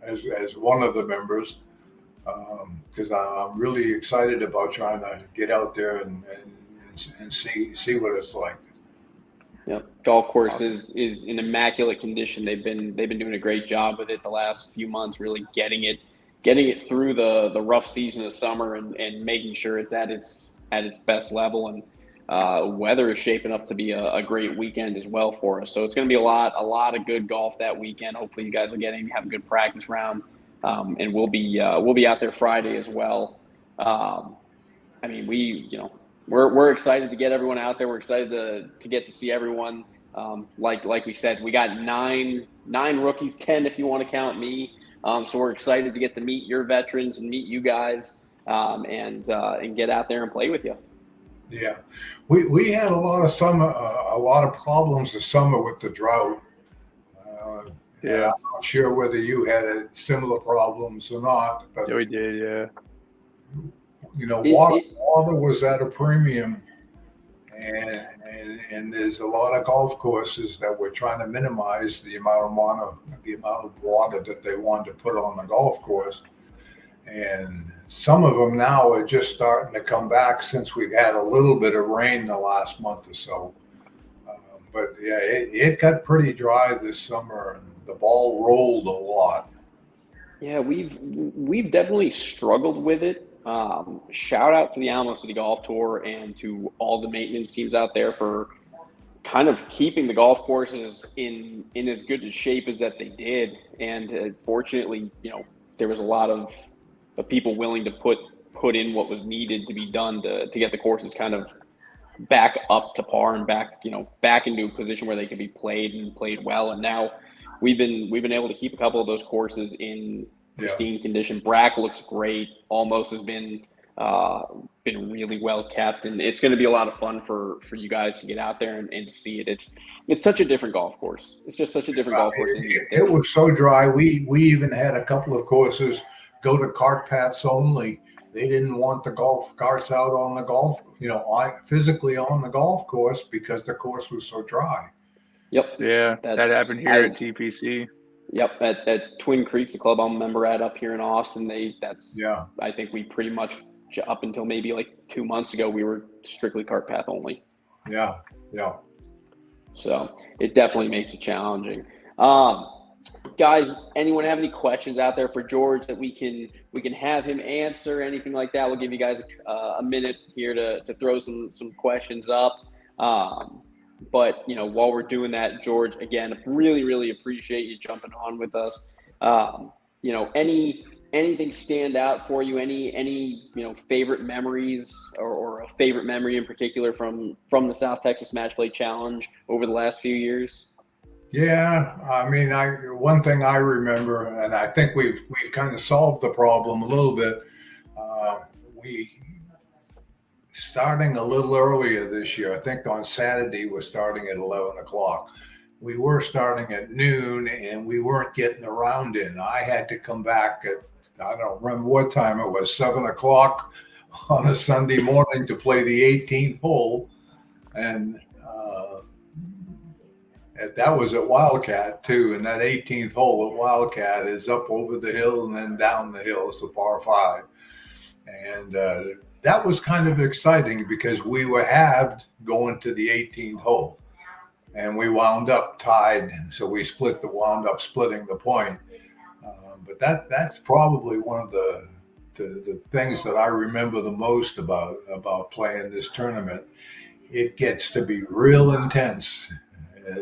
as one of the members. Because I'm really excited about trying to get out there and see what it's like. Yeah, golf course is in immaculate condition. They've been doing a great job with it the last few months, really getting it through the rough season of summer and making sure it's at its best level. And weather is shaping up to be a great weekend as well for us. So it's going to be a lot of good golf that weekend. Hopefully you guys will have a good practice round. And we'll be out there Friday as well. I mean, we're excited to get everyone out there. We're excited to get to see everyone. Like we said, we got nine rookies, 10 if you want to count me. So we're excited to get to meet your veterans and meet you guys, and get out there and play with you. Yeah, we had a lot of problems this summer with the drought. Yeah, I'm not sure whether you had similar problems or not, but we did. Yeah, water was at a premium, and there's a lot of golf courses that were trying to minimize the amount of water that they wanted to put on the golf course, and some of them now are just starting to come back since we've had a little bit of rain the last month or so. But yeah, it got pretty dry this summer, and the ball rolled a lot. Yeah, we've definitely struggled with it. Shout out to the Alamo City Golf Tour and to all the maintenance teams out there for kind of keeping the golf courses in as good a shape as that they did. And fortunately, there was a lot of people willing to put in what was needed to be done to get the courses kind of back up to par and back into a position where they could be played well. And now we've been able to keep a couple of those courses in pristine condition. Brack looks great. Almost has been really well kept, and it's going to be a lot of fun for you guys to get out there and see it. It's such a different golf course. It's just such a different golf course. It was so dry. We even had a couple of courses go to cart paths only. They didn't want the golf carts out on the golf, physically on the golf course because the course was so dry. Yep. Yeah, that happened here at TPC. Yep, at Twin Creeks, the club I'm a member at up here in Austin. I think we pretty much up until maybe like 2 months ago, we were strictly cart path only. Yeah. So it definitely makes it challenging. Guys, anyone have any questions out there for George that we can have him answer? Anything like that? We'll give you guys a minute here to throw some questions up. But while we're doing that, George, again, really, really appreciate you jumping on with us. Anything stand out for you? Any favorite memories or a favorite memory in particular from the South Texas Match Play Challenge over the last few years? Yeah, I mean, one thing I remember, and I think we've kind of solved the problem a little bit. We starting a little earlier this year. I think on Saturday we're starting at 11 o'clock. We were starting at noon, and we weren't getting a round in. I had to come back at, I don't remember what time it was, 7 o'clock on a Sunday morning to play the 18th hole. And that was at Wildcat too. And that 18th hole at Wildcat is up over the hill and then down the hill. It's a par 5. And that was kind of exciting because we were halved going to the 18th hole. And we wound up tied, so we wound up splitting the point. But that's probably one of the things that I remember the most about playing this tournament. It gets to be real intense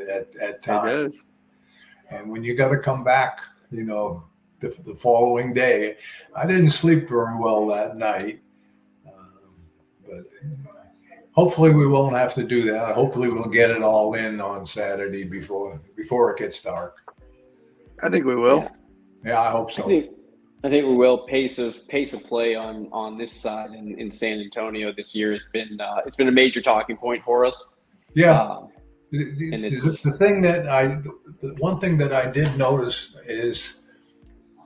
at times. It is. And when you got to come back, the following day, I didn't sleep very well that night. But hopefully we won't have to do that. Hopefully we'll get it all in on Saturday before it gets dark. I think we will. Yeah, I hope so. I think we will. Pace of play on this side in San Antonio this year has been it's been a major talking point for us. Yeah. The one thing that I did notice is,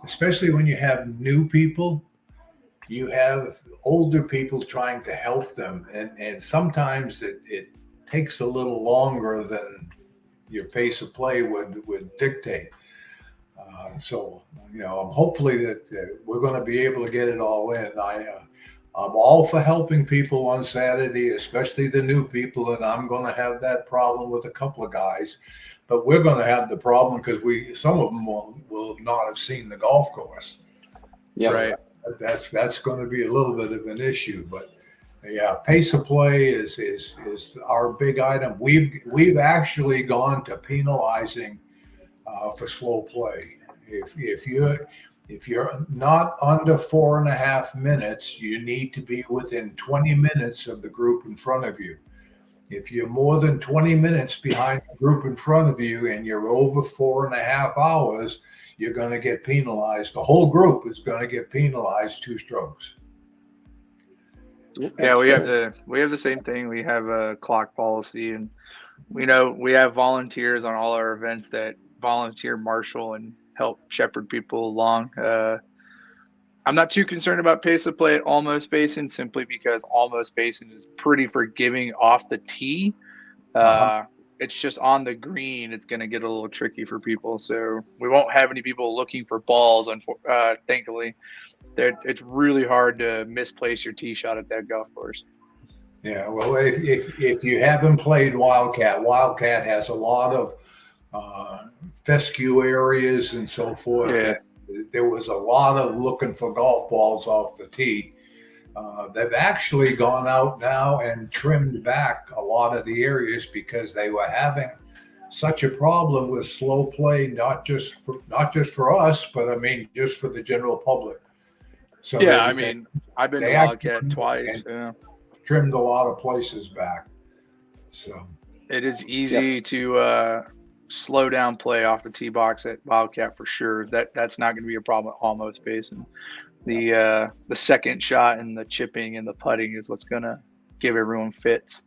especially when you have new people, you have older people trying to help them, and sometimes it takes a little longer than your pace of play would dictate. So hopefully that we're going to be able to get it all in. I'm all for helping people on Saturday, especially the new people, and I'm going to have that problem with a couple of guys, but we're going to have the problem because some of them will not have seen the golf course. Yeah, so right. That's going to be a little bit of an issue, but yeah, pace of play is our big item. We've actually gone to penalizing for slow play. If you're not under 4.5 minutes, you need to be within 20 minutes of the group in front of you. If you're more than 20 minutes behind the group in front of you and you're over 4.5 hours, you're going to get penalized. The whole group is going to get penalized 2 strokes. Yeah, we have the same thing. We have a clock policy, and we have volunteers on all our events that volunteer marshal and help shepherd people along. I'm not too concerned about pace of play at Almost Basin, simply because Almost Basin is pretty forgiving off the tee. It's just on the green, it's going to get a little tricky for people. So we won't have any people looking for balls, thankfully. It's really hard to misplace your tee shot at that golf course. Yeah, well, if you haven't played Wildcat has a lot of fescue areas and so forth. Yeah. There was a lot of looking for golf balls off the tee. They've actually gone out now and trimmed back a lot of the areas because they were having such a problem with slow play, not just for us, but I mean just for the general public. So yeah, I've been to Wildcat twice. Yeah. Trimmed a lot of places back. So it is easy to slow down play off the tee box at Wildcat for sure. That's not going to be a problem at Almost Basin. The second shot and the chipping and the putting is what's going to give everyone fits.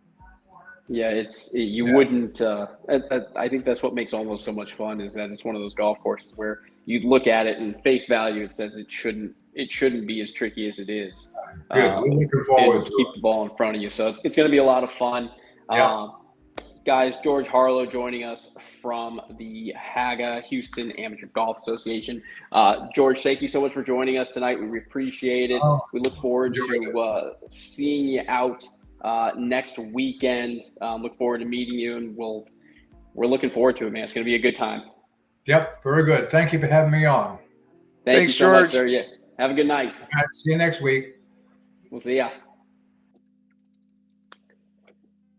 Yeah, wouldn't. I think that's what makes Almost so much fun, is that it's one of those golf courses where you look at it and face value, it says it shouldn't be as tricky as it is. Good. We're looking forward to keep the ball in front of you, so it's going to be a lot of fun. Yeah. Guys, George Harlow joining us from the HAGA, Houston Amateur Golf Association. George, thank you so much for joining us tonight. We appreciate it. We look forward to seeing you out next weekend. Look forward to meeting you, and we're looking forward to it, man. It's going to be a good time. Yep, very good. Thank you for having me on. Thanks, George. So much, sir. Yeah. Have a good night. All right, see you next week. We'll see ya.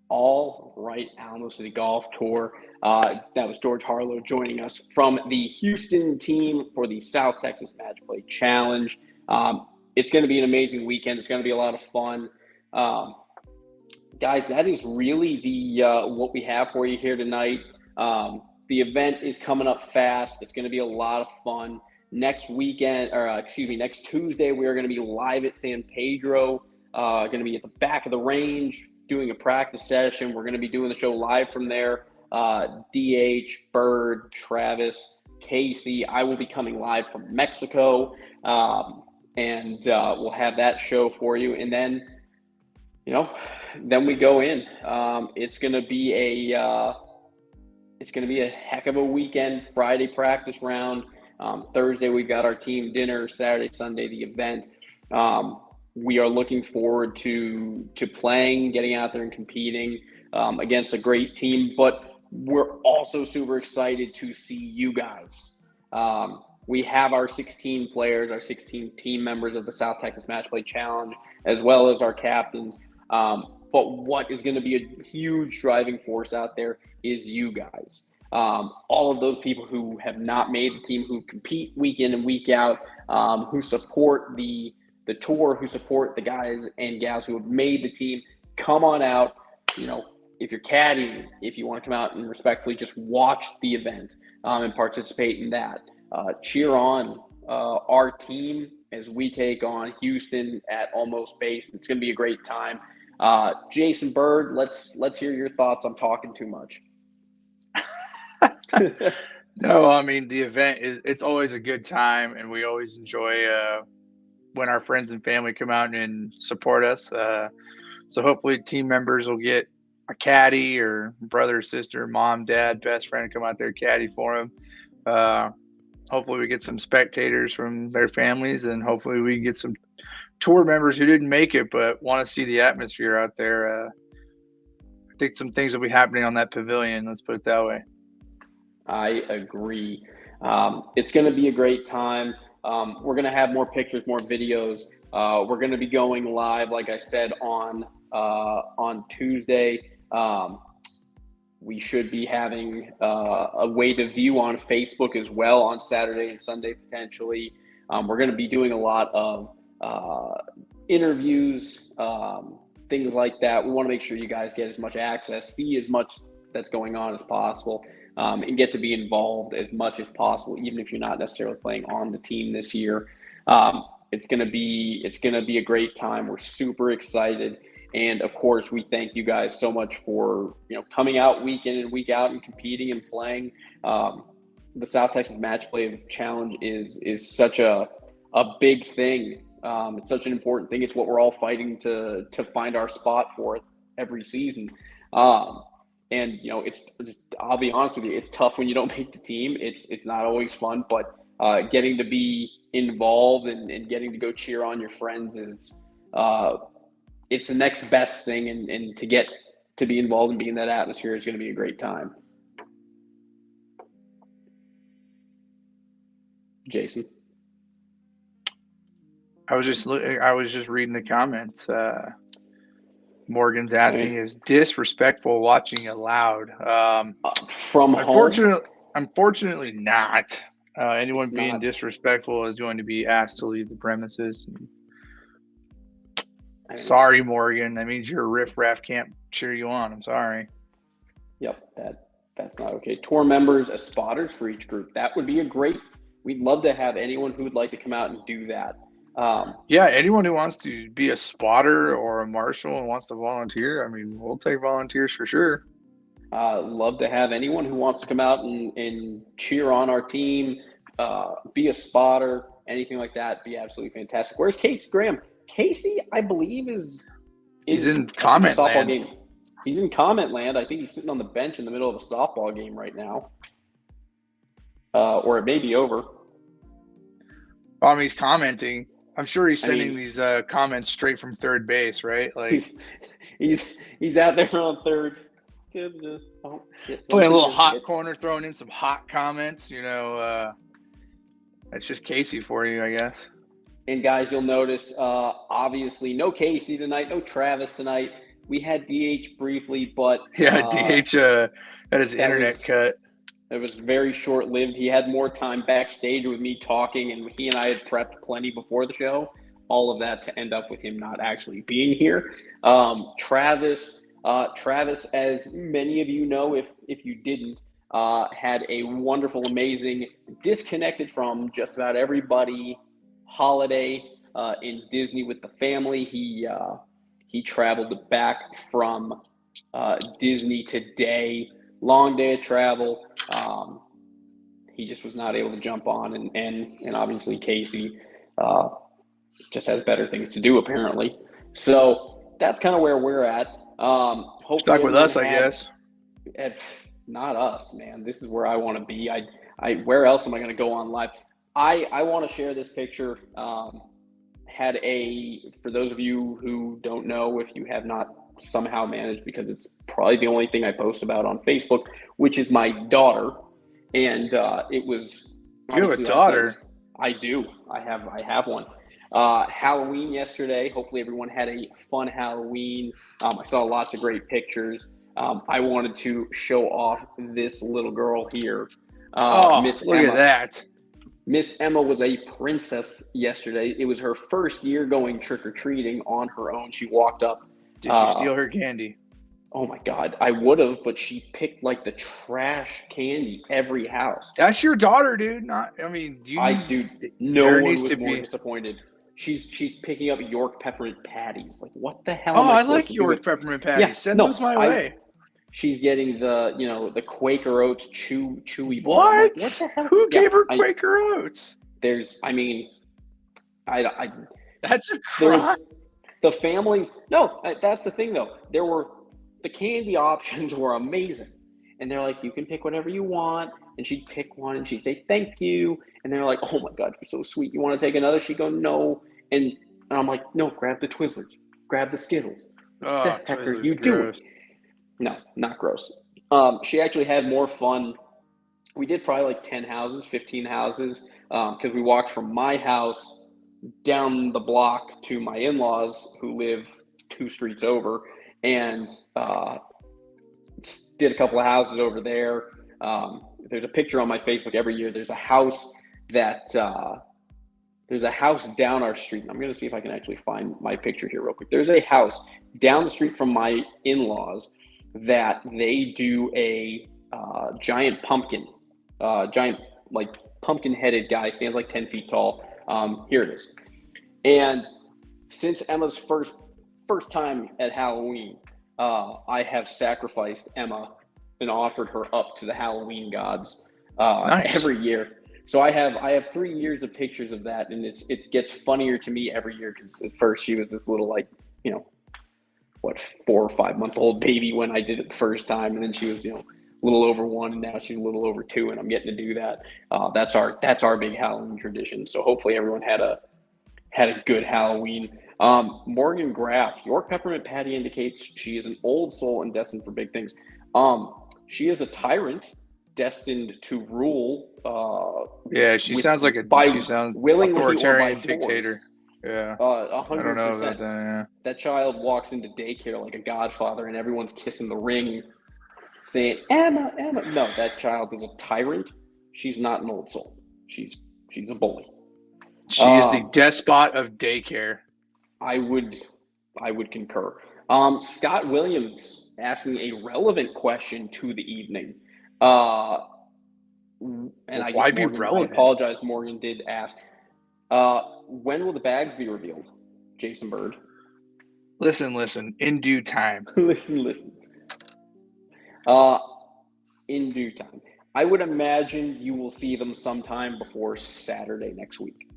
All right, Alamo City Golf Tour. That was George Harlow joining us from the Houston team for the South Texas Match Play Challenge. It's going to be an amazing weekend. It's going to be a lot of fun. Guys, that is really the what we have for you here tonight. The event is coming up fast. It's going to be a lot of fun. Next Tuesday, we are going to be live at San Pedro. Going to be at the back of the range doing a practice session. We're going to be doing the show live from there. DH, Bird, Travis, Casey. I will be coming live from Mexico, and we'll have that show for you. And then, then we go in. It's going to be a heck of a weekend. Friday practice round. Thursday we've got our team dinner. Saturday, Sunday the event. We are looking forward to playing, getting out there and competing against a great team. But we're also super excited to see you guys. We have our 16 players, our 16 team members of the South Texas Match Play Challenge, as well as our captains. But what is going to be a huge driving force out there is you guys. All of those people who have not made the team, who compete week in and week out, who support the tour, who support the guys and gals who have made the team, come on out. If you're caddying, if you want to come out and respectfully just watch the event and participate in that. Cheer on our team as we take on Houston at Almost Base. It's going to be a great time. Jason Bird, let's hear your thoughts. I'm talking too much. No, I mean, the event it's always a good time, and we always enjoy when our friends and family come out and support us. So hopefully team members will get a caddy or brother, sister, mom, dad, best friend come out there caddy for them. Hopefully we get some spectators from their families, and hopefully we get some tour members who didn't make it but want to see the atmosphere out there. I think some things will be happening on that pavilion. Let's put it that way. I agree. It's going to be a great time. We're going to have more pictures, more videos. We're going to be going live, like I said, on Tuesday. We should be having a way to view on Facebook as well on Saturday and Sunday potentially. We're going to be doing a lot of interviews, things like that. We want to make sure you guys get as much access, see as much that's going on as possible, and get to be involved as much as possible, even if you're not necessarily playing on the team this year. It's going to be a great time. We're super excited. And of course, we thank you guys so much for coming out week in and week out and competing and playing. The South Texas Match Play Challenge is such a big thing. It's such an important thing. It's what we're all fighting to find our spot for every season. And it's just, I'll be honest with you, it's tough when you don't make the team. It's not always fun, but getting to be involved and getting to go cheer on your friends is it's the next best thing, and to get to be involved and be in that atmosphere is going to be a great time. Jason, I was just reading the comments. Morgan's asking, is disrespectful watching allowed? From home? Unfortunately not. Anyone being disrespectful is going to be asked to leave the premises. Sorry, Morgan. That means your riffraff can't cheer you on. I'm sorry. Yep, that's not okay. Tour members as spotters for each group. That would be we'd love to have anyone who would like to come out and do that. Yeah, anyone who wants to be a spotter or a marshal and wants to volunteer, I mean, we'll take volunteers for sure. Love to have anyone who wants to come out and cheer on our team, be a spotter, anything like that. Be absolutely fantastic. Where's Casey Graham? Casey, I believe, he's in comment land. Game. He's in comment land. I think he's sitting on the bench in the middle of a softball game right now. Or it may be over. He's commenting. I'm sure he's sending these comments straight from third base, right? Like he's out there on third. Playing a little hot corner, throwing in some hot comments. That's just Casey for you, I guess. And guys, you'll notice, obviously, no Casey tonight, no Travis tonight. We had DH briefly, but DH had his internet cut. It was very short-lived. He had more time backstage with me talking, and he and I had prepped plenty before the show. All of that to end up with him not actually being here. Travis, as many of you know, if you didn't, had a wonderful, amazing, disconnected from just about everybody holiday in Disney with the family. He traveled back from Disney today. Long day of travel. He just was not able to jump on, and obviously Casey just has better things to do apparently. So that's kind of where we're at. Hopefully stuck with us, I guess. Not us, man. This is where I want to be. Where else am I going to go on live? I want to share this picture. For those of you who don't know, if you have not somehow managed, because it's probably the only thing I post about on Facebook, which is my daughter. And it was. You have a daughter? I do. I have one. Halloween yesterday. Hopefully everyone had a fun Halloween. I saw lots of great pictures. I wanted to show off this little girl here. Miss look Emma. At that. Miss Emma was a princess yesterday. It was her first year going trick-or-treating on her own. She walked up. Did you steal her candy? Oh my God, I would have, but she picked like the trash candy every house. That's your daughter, dude. No one was more disappointed. She's picking up York peppermint patties. Like, what the hell? I like York peppermint patties. Yeah, Send those my way. She's getting the Quaker Oats chewy bar. What? Like, what the hell? Who gave her Quaker Oats? That's a crime. The families. No, that's the thing though. The candy options were amazing, and they're like, you can pick whatever you want. And she'd pick one, and she'd say thank you, and they're like, oh my God, you're so sweet. You want to take another? She'd go no, and I'm like, no, grab the Twizzlers, grab the Skittles. What the heck are you doing? No, not gross. She actually had more fun. We did probably like 10 houses, 15 houses, because we walked from my house down the block to my in-laws who live 2 streets over, and did a couple of houses over there. There's a picture on my Facebook every year. There's a house down our street. I'm going to see if I can actually find my picture here real quick. There's a house down the street from my in-laws that they do a giant pumpkin, like pumpkin-headed guy, stands like 10 feet tall. Here it is. And since Emma's first time at Halloween, I have sacrificed Emma and offered her up to the Halloween gods every year. So I have 3 years of pictures of that, and it gets funnier to me every year, because at first she was this little 4 or 5 month old baby when I did it the first time, and then she was a little over 1, and now she's a little over 2, and I'm getting to do that. That's our big Halloween tradition. So hopefully everyone had a good Halloween. Morgan Graff, York peppermint patty indicates she is an old soul and destined for big things. She is a tyrant destined to rule. She sounds like an authoritarian dictator. Yeah, 100%. I don't know about that. Yeah. That child walks into daycare like a godfather, and everyone's kissing the ring, saying Emma, Emma. No, that child is a tyrant. She's not an old soul. She's a bully. She is the despot of daycare. I would concur. Scott Williams asking a relevant question to the evening. And why be relevant? I apologize, Morgan did ask. When will the bags be revealed, Jason Bird? Listen. In due time. listen. In due time. I would imagine you will see them sometime before Saturday next week,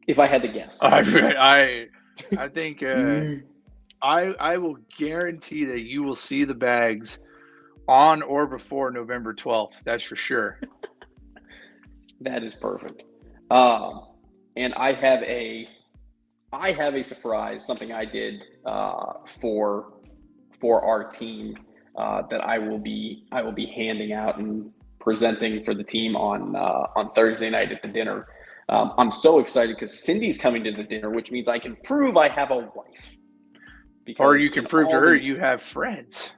if I had to guess. I think I will guarantee that you will see the bags on or before November 12th. That's for sure. That is perfect. And I have a surprise, something I did for our team that I will be handing out and presenting for the team on Thursday night at the dinner. I'm so excited because Cindy's coming to the dinner, which means I can prove I have a wife. Or you can prove to her you have friends.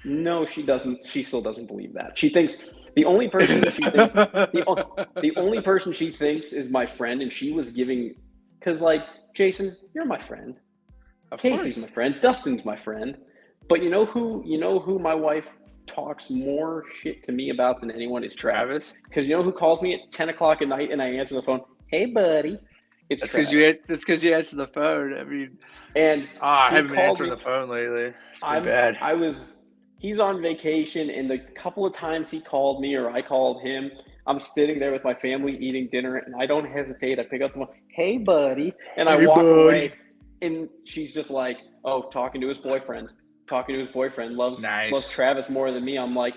No, she doesn't. She still doesn't believe that. She thinks the only person the only person she thinks is my friend, and she was giving because like Jason, you're my friend. Casey's my friend. Dustin's my friend. But you know who my wife talks more shit to me about than anyone is Travis. Because you know who calls me at 10 o'clock at night and I answer the phone? Hey, buddy. It's Travis. That's because you answer the phone. I mean, and I haven't been answering the phone lately. It's been bad. He's on vacation, and the couple of times he called me or I called him, I'm sitting there with my family eating dinner, and I don't hesitate. I pick up the phone. Hey, buddy. And I walk away, and she's just like, oh, talking to his boyfriend. Loves Travis more than me. I'm like,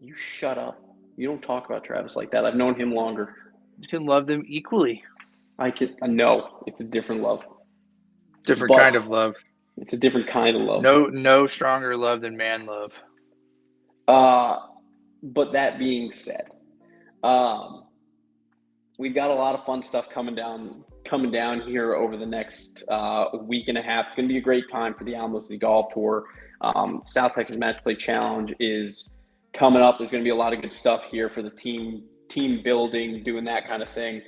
you shut up. You don't talk about Travis like that. I've known him longer. You can love them equally. No, it's a different love. Different kind of love. It's a different kind of love. No stronger love than man love. But that being said, we've got a lot of fun stuff coming down here over the next week and a half. It's going to be a great time for the Alamo City Golf Tour. South Texas Match Play Challenge is coming up. There's going to be a lot of good stuff here for the team building, doing that kind of thing.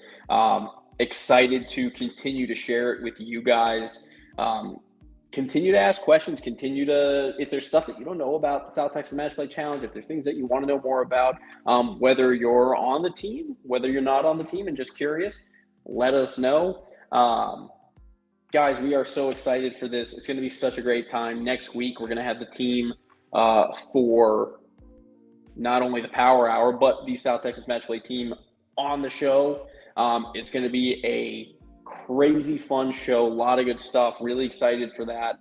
Excited to continue to share it with you guys. Continue to ask questions. If there's stuff that you don't know about the South Texas Match Play Challenge, if there's things that you want to know more about, whether you're on the team, whether you're not on the team and just curious, let us know. Guys, we are so excited for this. It's going to be such a great time. Next week, we're going to have the team for not only the Power Hour, but the South Texas Match Play team on the show. It's going to be a crazy fun show, a lot of good stuff. Really excited for that.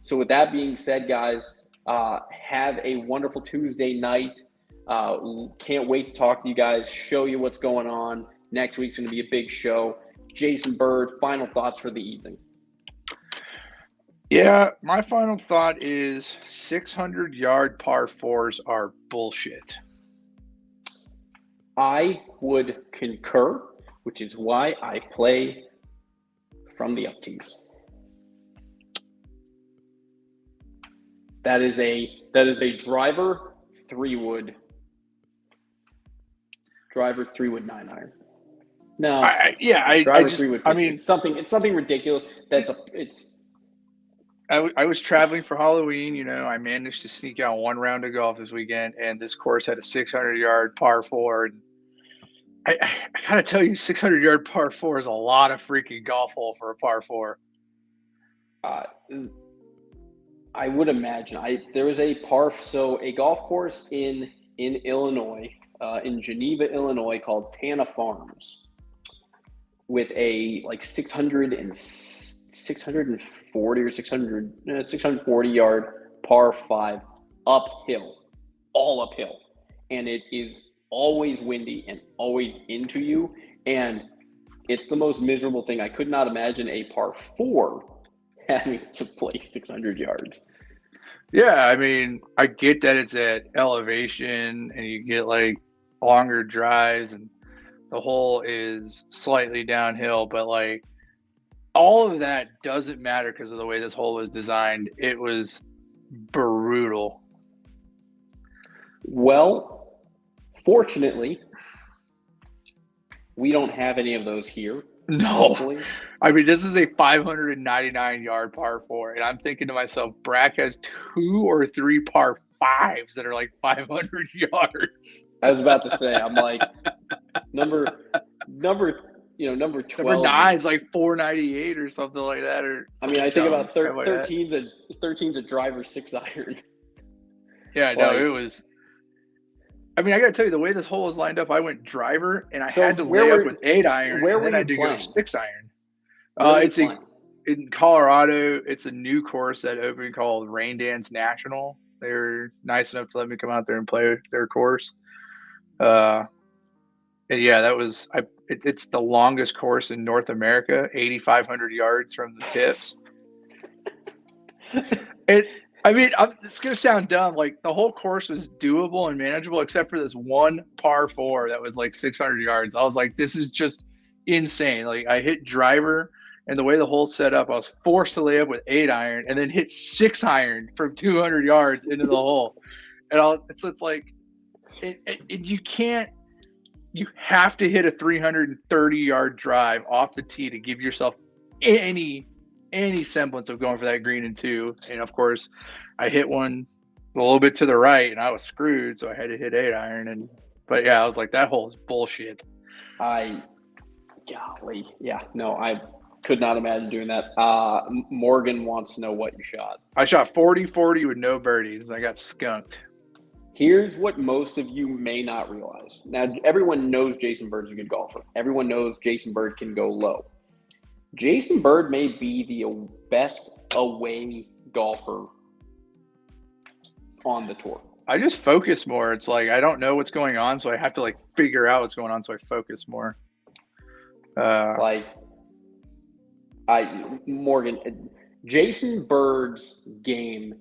So with that being said, guys, have a wonderful Tuesday night. Can't wait to talk to you guys, show you what's going on. Next week's going to be a big show. Jason Bird, final thoughts for the evening. Yeah, my final thought is 600-yard par fours are bullshit. I would concur, which is why I play from the up tees. That is a driver 3-wood 9-iron. No, it's something ridiculous. I was traveling for Halloween. I managed to sneak out one round of golf this weekend, and this course had a 600-yard par four. And I gotta tell you, 600-yard par four is a lot of freaking golf hole for a par four. I would imagine. There was a golf course in Illinois, in Geneva, Illinois, called Tana Farms, with a 640 or 640 yard par 5 uphill, all uphill, and it is always windy and always into you, and it's the most miserable thing. I could not imagine a par 4 having to play 600 yards. Yeah, I mean, I get that it's at elevation and you get longer drives and the hole is slightly downhill, but all of that doesn't matter because of the way this hole was designed. It was brutal. Well, fortunately, we don't have any of those here. No. Hopefully. I mean, this is a 599-yard par 4, and I'm thinking to myself, Brack has 2 or 3 par 5s that are 500 yards. I was about to say, I'm like, number 12. Number 9 is 498 or something like that. I mean, I think about 13's a driver 6-iron. Yeah, no, it was. I mean, I got to tell you, the way this hole was lined up, I went driver, and I had to lay up with 8-iron, and then I had to go 6-iron. It's in Colorado. It's a new course that opened called Rain Dance National. They were nice enough to let me come out there and play their course. And yeah, that was it's the longest course in North America, 8,500 yards from the tips. It's going to sound dumb. The whole course was doable and manageable, except for this one par 4 that was 600 yards. I was like, this is just insane. I hit driver And the way the hole's set up, I was forced to lay up with 8-iron and then hit 6-iron from 200 yards into the hole. And it's like, you have to hit a 330-yard drive off the tee to give yourself any semblance of going for that green in 2. And of course, I hit one a little bit to the right and I was screwed, so I had to hit 8-iron. But yeah, I was like, that hole is bullshit. Golly. Yeah, no, I could not imagine doing that. Morgan wants to know what you shot. I shot 40-40 with no birdies. I got skunked. Here's what most of you may not realize. Now, everyone knows Jason Bird's a good golfer. Everyone knows Jason Bird can go low. Jason Bird may be the best away golfer on the tour. I just focus more. It's like I don't know what's going on, so I have to figure out what's going on, so I focus more. Morgan, Jason Bird's game,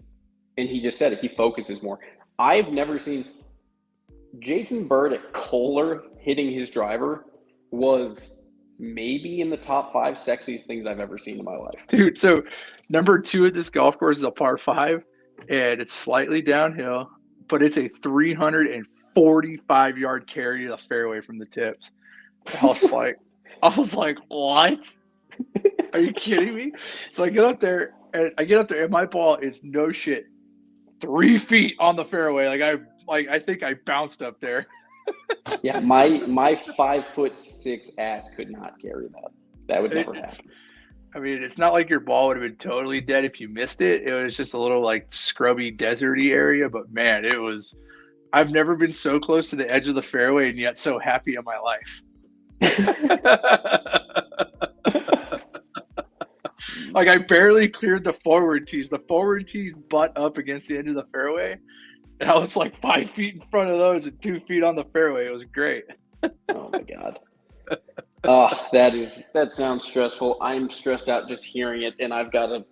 and he just said it, he focuses more. I've never seen Jason Bird at Kohler hitting his driver was maybe in the top 5 sexiest things I've ever seen in my life. Dude, so number 2 at this golf course is a par 5, and it's slightly downhill, but it's a 345-yard carry to the fairway from the tips. I was like, what? Are you kidding me? So I get up there, and my ball is no shit 3 feet on the fairway. I think I bounced up there. Yeah, my 5'6" ass could not carry that. That would never happen. I mean, it's not like your ball would have been totally dead if you missed it. It was just a little scrubby, deserty area. But man, I've never been so close to the edge of the fairway and yet so happy in my life. I barely cleared the forward tees. The forward tees butt up against the end of the fairway. And I was 5 feet in front of those and 2 feet on the fairway. It was great. Oh my God. That sounds stressful. I'm stressed out just hearing it, and I've got a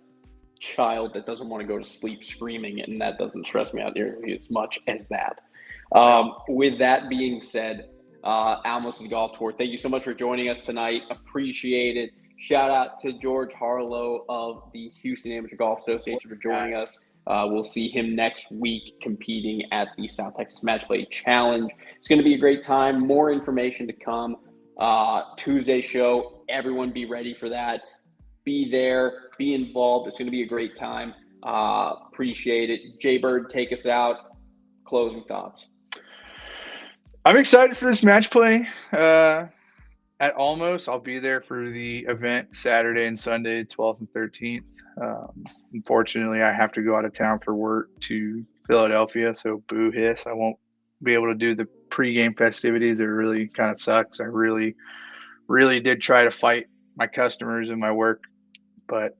child that doesn't want to go to sleep screaming, and that doesn't stress me out nearly as much as that. With that being said, Alamo City Golf Tour, thank you so much for joining us tonight. Appreciate it. Shout out to George Harlow of the Houston Amateur Golf Association for joining us. We'll see him next week competing at the South Texas Match Play Challenge. It's going to be a great time. More information to come. Tuesday show. Everyone be ready for that. Be there. Be involved. It's going to be a great time. Appreciate it. Jay Bird, take us out. Closing thoughts. I'm excited for this match play. At Almost, I'll be there for the event Saturday and Sunday, 12th and 13th. Unfortunately, I have to go out of town for work to Philadelphia, so boo hiss. I won't be able to do the pregame festivities. It really kind of sucks. I really, really did try to fight my customers and my work, but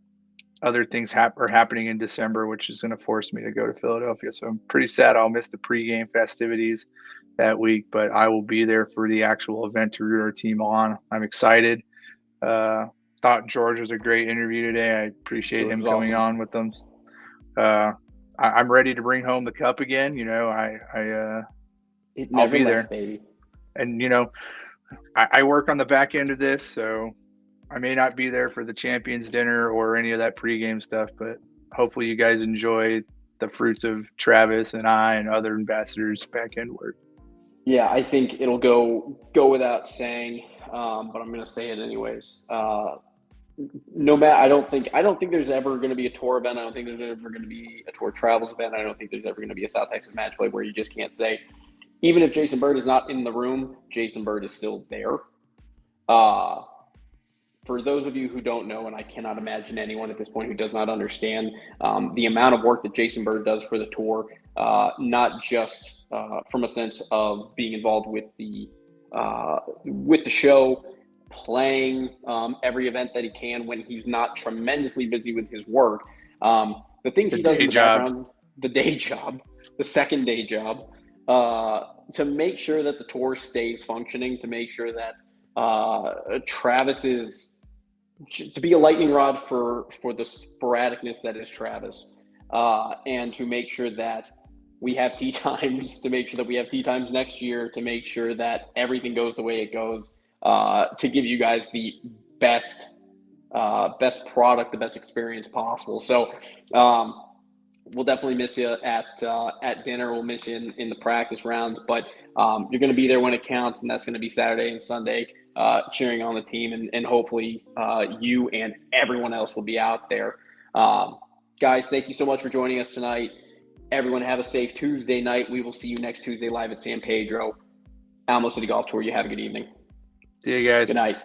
other things are happening in December, which is going to force me to go to Philadelphia. So I'm pretty sad I'll miss the pregame festivities that week, but I will be there for the actual event to root our team on. I'm excited. Thought George was a great interview today. I appreciate him coming on with them. I'm ready to bring home the cup again. I'll be there, baby. And I work on the back end of this, so I may not be there for the champions dinner or any of that pregame stuff, but hopefully you guys enjoy the fruits of Travis and I and other ambassadors' back end work. Yeah, I think it'll go without saying, but I'm going to say it anyways. No matter, I don't think there's ever going to be a tour event. I don't think there's ever going to be a tour travels event. I don't think there's ever going to be a South Texas match play where you just can't say, even if Jason Bird is not in the room, Jason Bird is still there. For those of you who don't know, and I cannot imagine anyone at this point who does not understand the amount of work that Jason Bird does for the tour, not just from a sense of being involved with the show, playing every event that he can when he's not tremendously busy with his work. The things he does in the background, the day job, the second day job, to make sure that the tour stays functioning, to make sure that Travis is to be a lightning rod for the sporadicness that is Travis, and to make sure that we have tee times, to make sure that we have tee times next year, to make sure that everything goes the way it goes, to give you guys the best best product, the best experience possible. So we'll definitely miss you at dinner. We'll miss you in the practice rounds, but you're going to be there when it counts, and that's going to be Saturday and Sunday, cheering on the team, and hopefully you and everyone else will be out there. Guys, thank you so much for joining us tonight. Everyone have a safe Tuesday night. We will see you next Tuesday live at San Pedro. Alamo City Golf Tour, you have a good evening. See you guys. Good night.